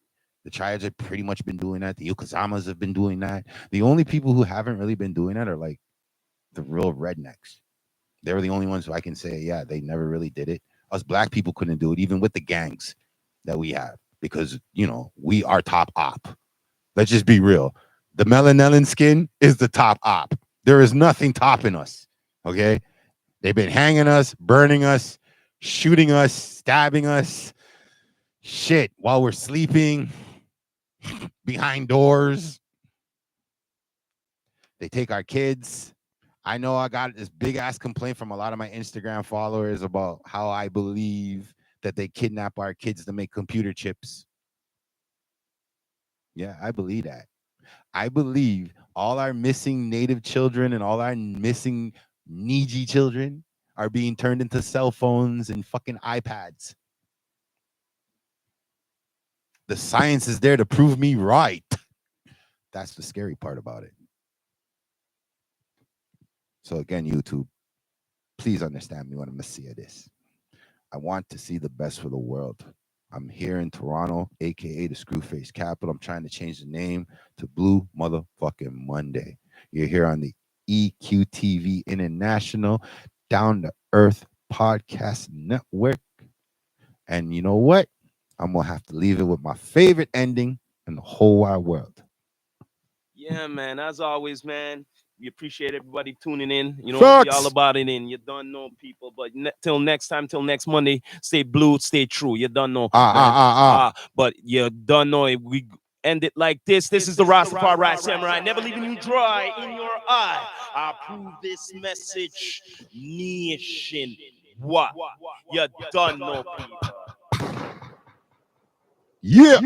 The triads have pretty much been doing that. The Yokozamas have been doing that. The only people who haven't really been doing that are like the real rednecks. They're the only ones who I can say, yeah, they never really did it. Us black people couldn't do it, even with the gangs that we have, because, you know, we are top op. Let's just be real. The melanin skin is the top op. There is nothing topping us. Okay. They've been hanging us, burning us, shooting us, stabbing us, shit, while we're sleeping behind doors. They take our kids. I know I got this big ass complaint from a lot of my Instagram followers about how I believe that they kidnap our kids to make computer chips. Yeah, I believe that. I believe all our missing native children and all our missing Niji children are being turned into cell phones and fucking iPads. The science is there to prove me right. That's the scary part about it. So again, YouTube, please understand me when I'm Messiah this. I want to see the best for the world. I'm here in Toronto, aka the Screwface Capital. I'm trying to change the name to BluMthaFuxingM0NDAY. You're here on the EQTV International Down to Earth Podcast Network. And you know what? I'm gonna have to leave it with my favorite ending in the whole wide world. Yeah, man. As always, man. We appreciate everybody tuning in. You know, we all Facts. about it, and you don't know people. But till next time, till next Monday, stay blue, stay true. You don't know, man. But you don't know it. We end it like this. This is the Rastafari Samurai, never leaving you dry in your eye. I approve this message, nation. What? You don't know, people. Yeah.